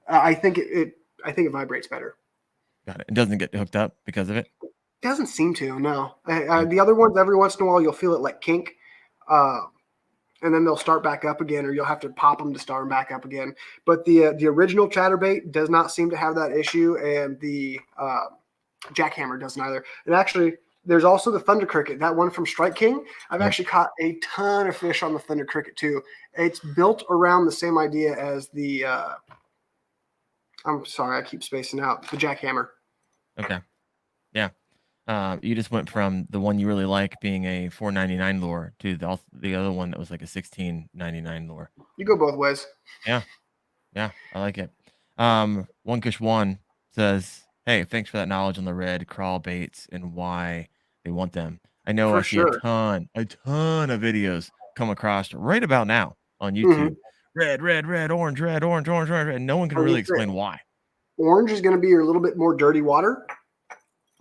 I think it vibrates better. Got it. It doesn't get hooked up because of it? Doesn't seem to, no. The other ones, every once in a while, you'll feel it like kink, and then they'll start back up again, or you'll have to pop them to start them back up again. But the original chatterbait does not seem to have that issue, and the jackhammer doesn't either. And actually, there's also the Thunder Cricket, that one from Strike King. I've actually caught a ton of fish on the Thunder Cricket too. It's built around the same idea as the I'm sorry, I keep spacing out, the jackhammer. Okay. Yeah. You just went from the one you really like being a $4.99 lure to the other one that was like a $16.99 lure. You go both ways. Yeah, I like it. One Kush One says, "Hey, thanks for that knowledge on the red crawl baits and why they want them. I know I see a ton of videos come across right about now on YouTube. Red, orange, and no one can really explain why. Orange is going to be a little bit more dirty water.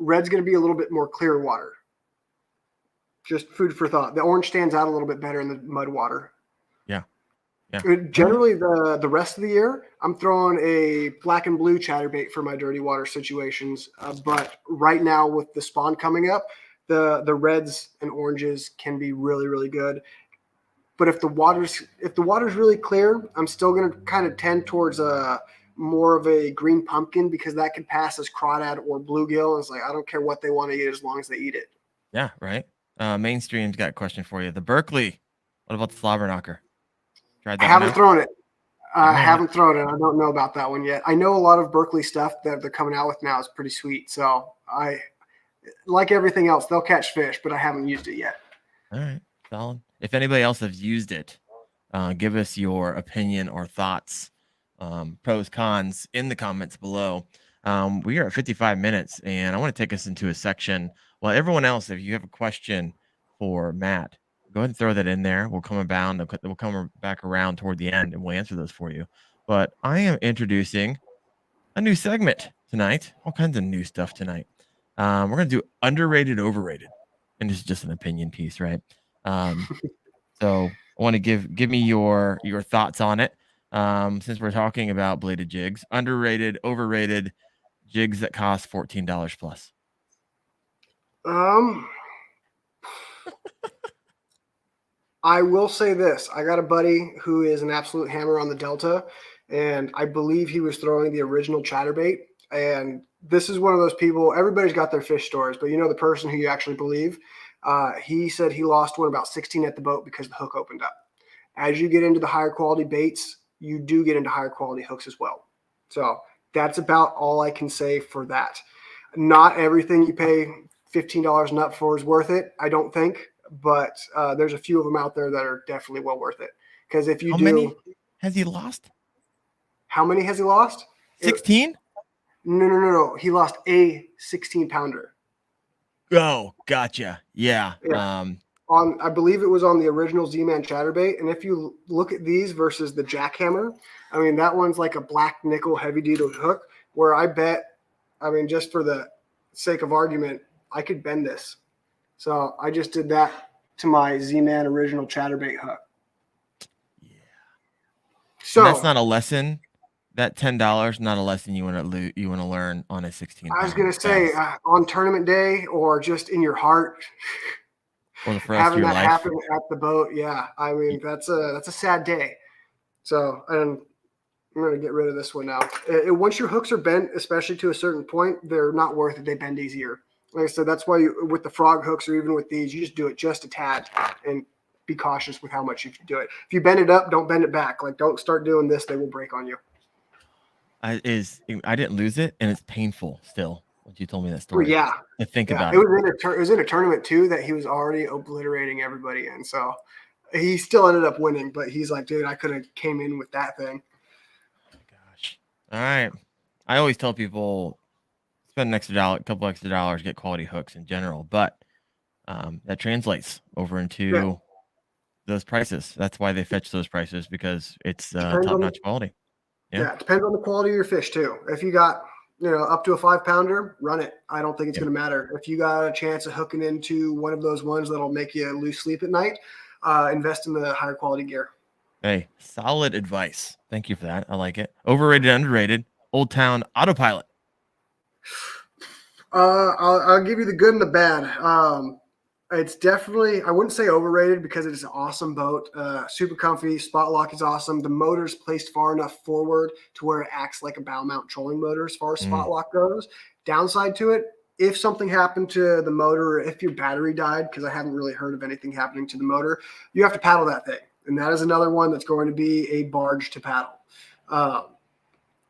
Red's going to be a little bit more clear water. Just food for thought. The orange stands out a little bit better in the mud water. Yeah. Generally, the rest of the year, I'm throwing a black and blue chatterbait for my dirty water situations. But right now, with the spawn coming up, the reds and oranges can be really, really good. But if the water's really clear, I'm still going to kind of tend towards more of a green pumpkin, because that could pass as crawdad or bluegill. It's like, I don't care what they want to eat as long as they eat it. Yeah, right. Mainstream's got a question for you. The Berkeley, what about the slobber knocker? Tried that? I haven't thrown it. I haven't thrown it. I don't know about that one yet. I know a lot of Berkeley stuff that they're coming out with now is pretty sweet. So I, like everything else, they'll catch fish, but I haven't used it yet. All right, solid. If anybody else has used it, give us your opinion or thoughts, pros, cons in the comments below. We are at 55 minutes, and I want to take us into a section. Well, everyone else, if you have a question for Matt, go ahead and throw that in there. We'll come back around toward the end, and we'll answer those for you. But I am introducing a new segment tonight. All kinds of new stuff tonight. We're going to do underrated, overrated, and this is just an opinion piece, right? So I want to give me your thoughts on it. Since we're talking about bladed jigs, underrated, overrated jigs that cost $14 plus. I will say this. I got a buddy who is an absolute hammer on the Delta, and I believe he was throwing the original chatterbait. And this is one of those people, everybody's got their fish stories, but the person who you actually believe, he said he lost one about 16 at the boat because the hook opened up. As you get into the higher quality baits, you do get into higher quality hooks as well. So that's about all I can say for that. Not everything you pay $15 and up for is worth it, I don't think, but there's a few of them out there that are definitely well worth it. Because if you How do, many has he lost? how many has he lost? 16? No. He lost a 16-pounder. Oh, gotcha. Yeah. Yeah. I believe it was on the original Z-Man chatterbait. And if you look at these versus the jackhammer, I mean, that one's like a black nickel heavy duty hook where I bet, I mean, just for the sake of argument, I could bend this. So I just did that to my Z-Man original chatterbait hook. Yeah. So and that's not a lesson. That $10, not a lesson you want to learn on a 16. I was going to say on tournament day or just in your heart, or the rest having of your that life. happen at the boat. Yeah. I mean, that's a sad day. So, and I'm going to get rid of this one now. Once your hooks are bent, especially to a certain point, they're not worth it. They bend easier. Like I said, that's why with the frog hooks or even with these, you just do it just a tad and be cautious with how much you can do it. If you bend it up, don't bend it back. Like, don't start doing this. They will break on you. I didn't lose it, and it's painful still. What you told me that story. Yeah. To think about it. It was in a tournament too that he was already obliterating everybody in. So he still ended up winning, but he's like, dude, I could have came in with that thing. Oh my gosh. All right. I always tell people spend an extra dollar, a couple extra dollars, get quality hooks in general, but that translates over into those prices. That's why they fetch those prices, because it's top-notch quality. Yeah, it depends on the quality of your fish too. If you got, up to a 5-pounder, run it. I don't think it's going to matter. If you got a chance of hooking into one of those ones that'll make you lose sleep at night, invest in the higher quality gear. Hey, solid advice. Thank you for that. I like it. Overrated, underrated. Old Town Autopilot. I'll give you the good and the bad. It's definitely, I wouldn't say overrated because it's an awesome boat. Super comfy. Spot lock is awesome. The motor's placed far enough forward to where it acts like a bow mount trolling motor as far as spot lock goes. Downside to it, if something happened to the motor, or if your battery died, because I haven't really heard of anything happening to the motor, you have to paddle that thing. And that is another one that's going to be a barge to paddle.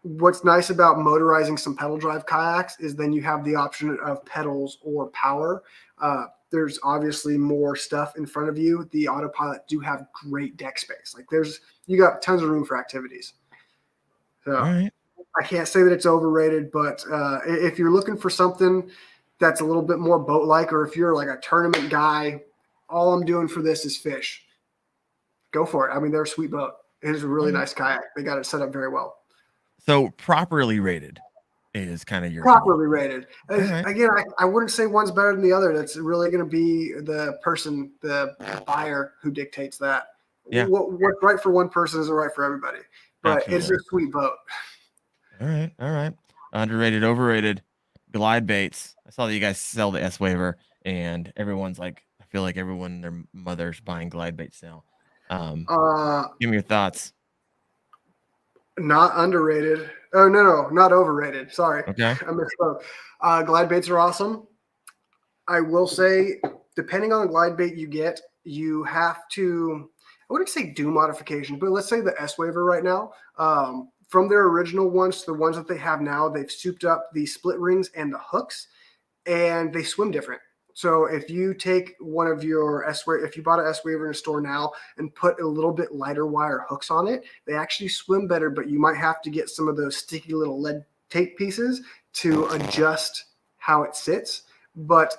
What's nice about motorizing some pedal drive kayaks is then you have the option of pedals or power. There's obviously more stuff in front of you. The Autopilot do have great deck space. Like you got tons of room for activities. So I can't say that it's overrated, but if you're looking for something that's a little bit more boat-like, or if you're like a tournament guy, all I'm doing for this is fish. Go for it. I mean, they're a sweet boat. It is a really nice kayak. They got it set up very well. So properly rated is kind of your properly rated. Again, I wouldn't say one's better than the other. That's really going to be the person, the buyer, who dictates that. Yeah. What's right for one person isn't right for everybody. But Absolutely. It's a sweet boat. All right. Underrated, overrated. Glide baits. I saw that you guys sell the S waiver, and everyone's like, I feel like everyone and their mother's buying glide baits now. Give me your thoughts. Not underrated. Oh, no, not overrated. Sorry. Okay. I misspoke. Glide baits are awesome. I will say, depending on the glide bait you get, you have to, I wouldn't say do modifications, but let's say the S waiver right now, from their original ones to the ones that they have now, they've souped up the split rings and the hooks, and they swim different. So if you take one of your if you bought an S waiver in a store now and put a little bit lighter wire hooks on it, they actually swim better, but you might have to get some of those sticky little lead tape pieces to adjust how it sits. But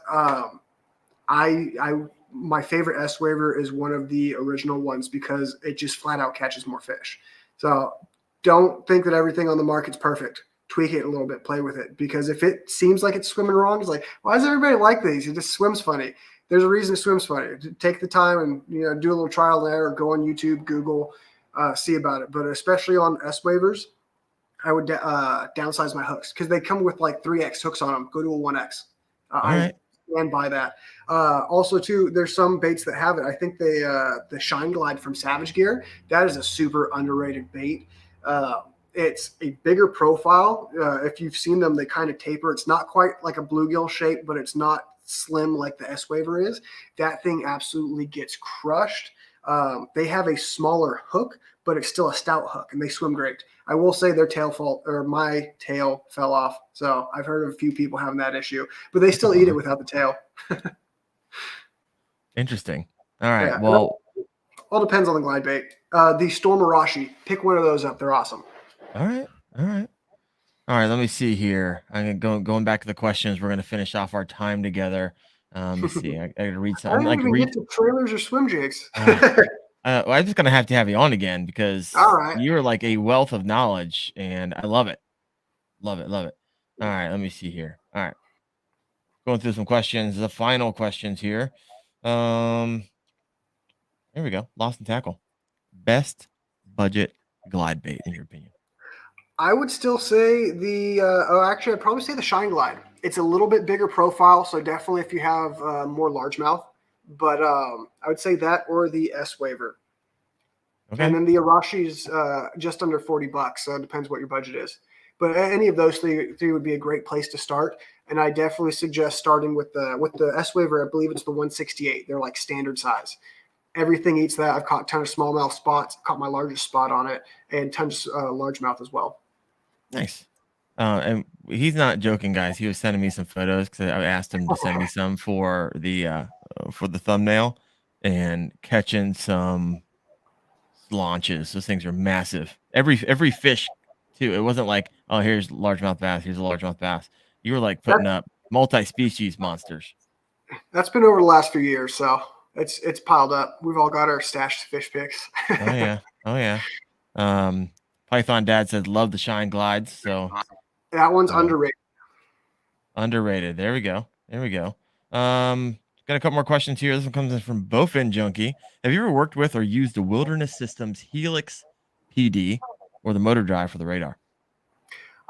my favorite S waiver is one of the original ones because it just flat out catches more fish. So don't think that everything on the market's perfect. Tweak it a little bit, play with it, because if it seems like it's swimming wrong, it's like, why does everybody like these? It just swims funny. There's a reason it swims funny. Take the time and do a little trial there, or go on YouTube, Google, see about it. But especially on S waivers, I would downsize my hooks because they come with like 3X hooks on them. Go to a 1X. All right. stand by that. Also, too, there's some baits that have it. I think the Shine Glide from Savage Gear, that is a super underrated bait. It's a bigger profile. If you've seen them, they kind of taper. It's not quite like a bluegill shape, but it's not slim like the S-Waver is. That thing absolutely gets crushed. They have a smaller hook, but it's still a stout hook, and they swim great. I will say my tail fell off. So I've heard of a few people having that issue, but they still eat it without the tail. Interesting. All right. Yeah, Well, all depends on the glide bait. The Storm Arashi, pick one of those up. They're awesome. all right. All right. All right. Let me see here. I'm going back to the questions. We're going to finish off our time together. Let me see. I got to read I something. didn't even get to trailers or swim jigs. Well, I'm just going to have you on again because All right. you're like a wealth of knowledge, and I love it. Love it. Love it. All right. Let me see here. All right. Going through some questions. The final questions here. Here we go. Lost and Tackle. Best budget glide bait in your opinion? I would still say actually, I'd probably say the Shine Glide. It's a little bit bigger profile, so definitely if you have more largemouth. But I would say that or the S-Waver. Okay. And then the Arashi's just under $40, so it depends what your budget is. But any of those three would be a great place to start. And I definitely suggest starting with the S-Waver. I believe it's the 168. They're like standard size. Everything eats that. I've caught a ton of smallmouth spots, caught my largest spot on it, and tons of largemouth as well. Nice. And he's not joking, guys. He was sending me some photos because I asked him to send me some for the thumbnail, and catching some launches. Those things are massive. Every fish too. It wasn't like, oh, here's largemouth bass, here's a largemouth bass. You were like putting up multi-species monsters. That's been over the last few years, so it's piled up. We've all got our stashed fish picks. Oh yeah. Oh yeah. Python Dad said love the Shine Glides. So that one's underrated. Underrated. There we go. Got a couple more questions here. This one comes in from Bowfin Junkie. Have you ever worked with or used the Wilderness Systems Helix PD or the motor drive for the radar?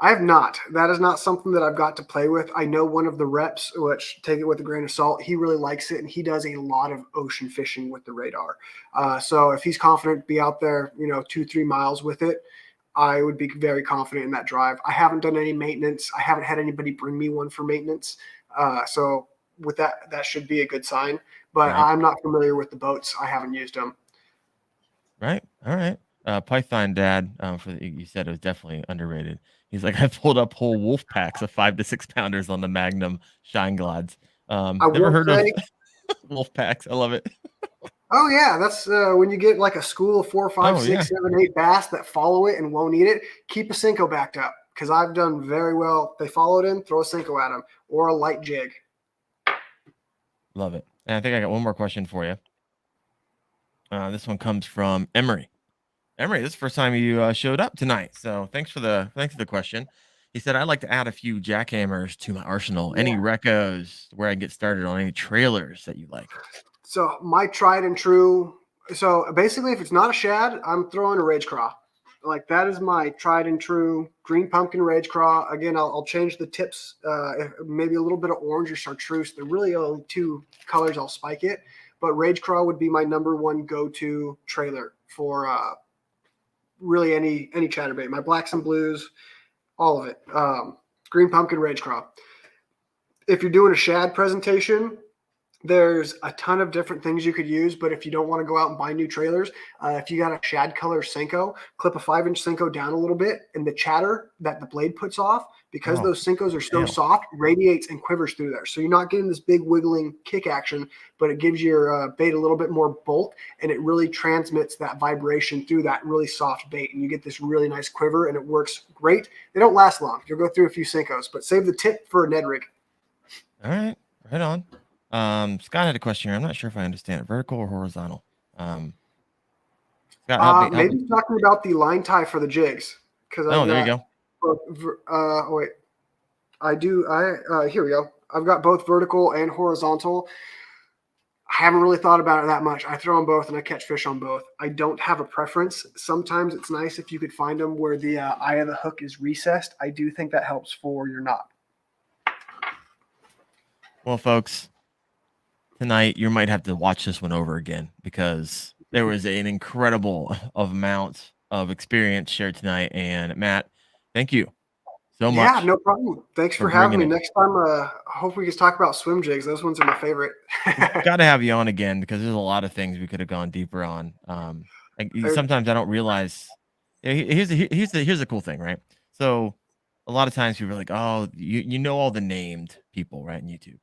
I have not. That is not something that I've got to play with. I know one of the reps, which take it with a grain of salt, he really likes it, and he does a lot of ocean fishing with the radar. So if he's confident to be out there, 2-3 miles with it, I would be very confident in that drive. I haven't done any maintenance. I haven't had anybody bring me one for maintenance. So with that should be a good sign. But right. I'm not familiar with the boats. I haven't used them. Right. All right. Python Dad, you said it was definitely underrated. He's like, I pulled up whole wolf packs of 5 to 6 pounders on the Magnum Shine Glides. Never heard of wolf packs. I love it. Oh yeah, that's when you get like a school of 4, 5, 6, 7, 8 bass that follow it and won't eat it. Keep a Senko backed up because I've done very well. They follow it in, throw a Senko at them or a light jig. Love it. And I think I got one more question for you. This one comes from Emery. Emery, this is the first time you showed up tonight, so thanks for the question. He said, I'd like to add a few jackhammers to my arsenal. Yeah. Any recos where I can get started on any trailers that you like? So my tried and true. So basically, if it's not a shad, I'm throwing a Rage Craw. Like that is my tried and true green pumpkin Rage Craw. Again, I'll change the tips, maybe a little bit of orange or chartreuse. They're really only 2 colors. I'll spike it, but Rage Craw would be my number 1 go-to trailer for really any chatterbait. My blacks and blues, all of it. Green pumpkin Rage Craw. If you're doing a shad presentation, there's a ton of different things you could use, but if you don't want to go out and buy new trailers, if you got a shad color Senko, clip a 5-inch Senko down a little bit, and the chatter that the blade puts off, because those Senkos are so soft, radiates and quivers through there. So you're not getting this big wiggling kick action, but it gives your bait a little bit more bulk, and it really transmits that vibration through that really soft bait, and you get this really nice quiver, and it works great. They don't last long. You'll go through a few Senkos, but save the tip for a Ned rig. All right, right on. Scott had a question here. I'm not sure if I understand it. Vertical or horizontal? Scott, maybe talking about the line tie for the jigs. There you go. Wait. Here we go. I've got both vertical and horizontal. I haven't really thought about it that much. I throw them both and I catch fish on both. I don't have a preference. Sometimes it's nice if you could find them where the eye of the hook is recessed. I do think that helps for your knot. Well, folks, tonight you might have to watch this one over again because there was an incredible amount of experience shared tonight. And Matt, thank you so Yeah, much no problem. Thanks for for having bringing me. it. Next time, hope we can talk about swim jigs. Those ones are my favorite. Got to have you on again because there's a lot of things we could have gone deeper on. Sometimes I don't realize. Here's the cool thing, right? So a lot of times people are like, oh, you know all the named people, right, in YouTube.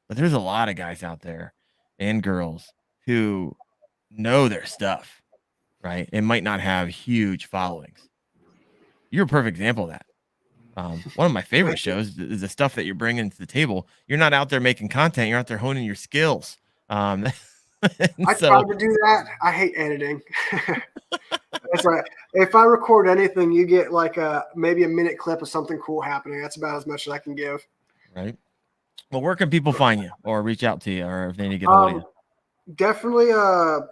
But there's a lot of guys out there and girls who know their stuff, right? And might not have huge followings. You're a perfect example of that. One of my favorite shows is the stuff that you're bringing to the table. You're not out there making content. You're out there honing your skills. I So tried to do that. I hate editing. That's right. If I record anything, you get like maybe a minute clip of something cool happening. That's about as much as I can give. right. Well, where can people find you or reach out to you or if they need to get a hold of Um, you? Definitely.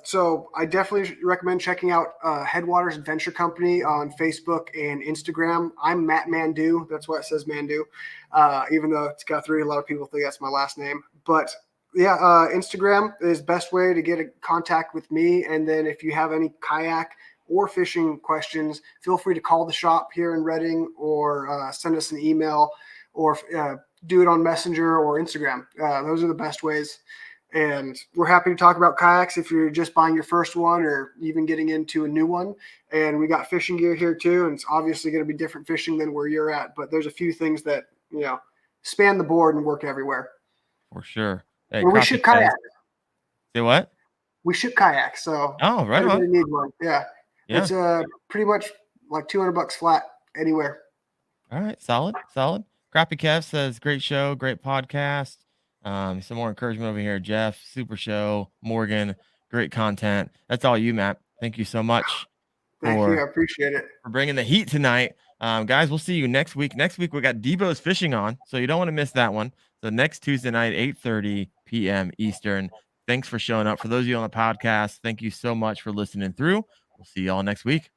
So I definitely recommend checking out Headwaters Adventure Company on Facebook and Instagram. I'm Matt Mandu. That's why it says Mandu, even though it's Guthrie. A lot of people think that's my last name. But yeah, Instagram is best way to get in contact with me. And then if you have any kayak or fishing questions, feel free to call the shop here in Reading or send us an email or do it on Messenger or Instagram. Those are the best ways. And we're happy to talk about kayaks if you're just buying your first one or even getting into a new one. And we got fishing gear here too. And it's obviously going to be different fishing than where you're at. But there's a few things that, span the board and work everywhere. For sure. Hey, Well, we crappie ship kayaks. say what? We ship kayaks. So Oh, right everybody on. needs one. Yeah. Yeah. It's pretty much like $200 flat anywhere. All right, solid, solid. Crappy Kev says, "Great show, great podcast." Some more encouragement over here. Jeff, super show. Morgan, great content. That's all you, Matt. Thank you so much Thank you. I for appreciate it. bringing the heat tonight. Guys, we'll see you next week. Next week we got Debo's fishing on, so you don't want to miss that one. So next Tuesday night, 8:30 p.m. Eastern. Thanks for showing up. For those of you on the podcast, thank you so much for listening through. We'll see y'all next week.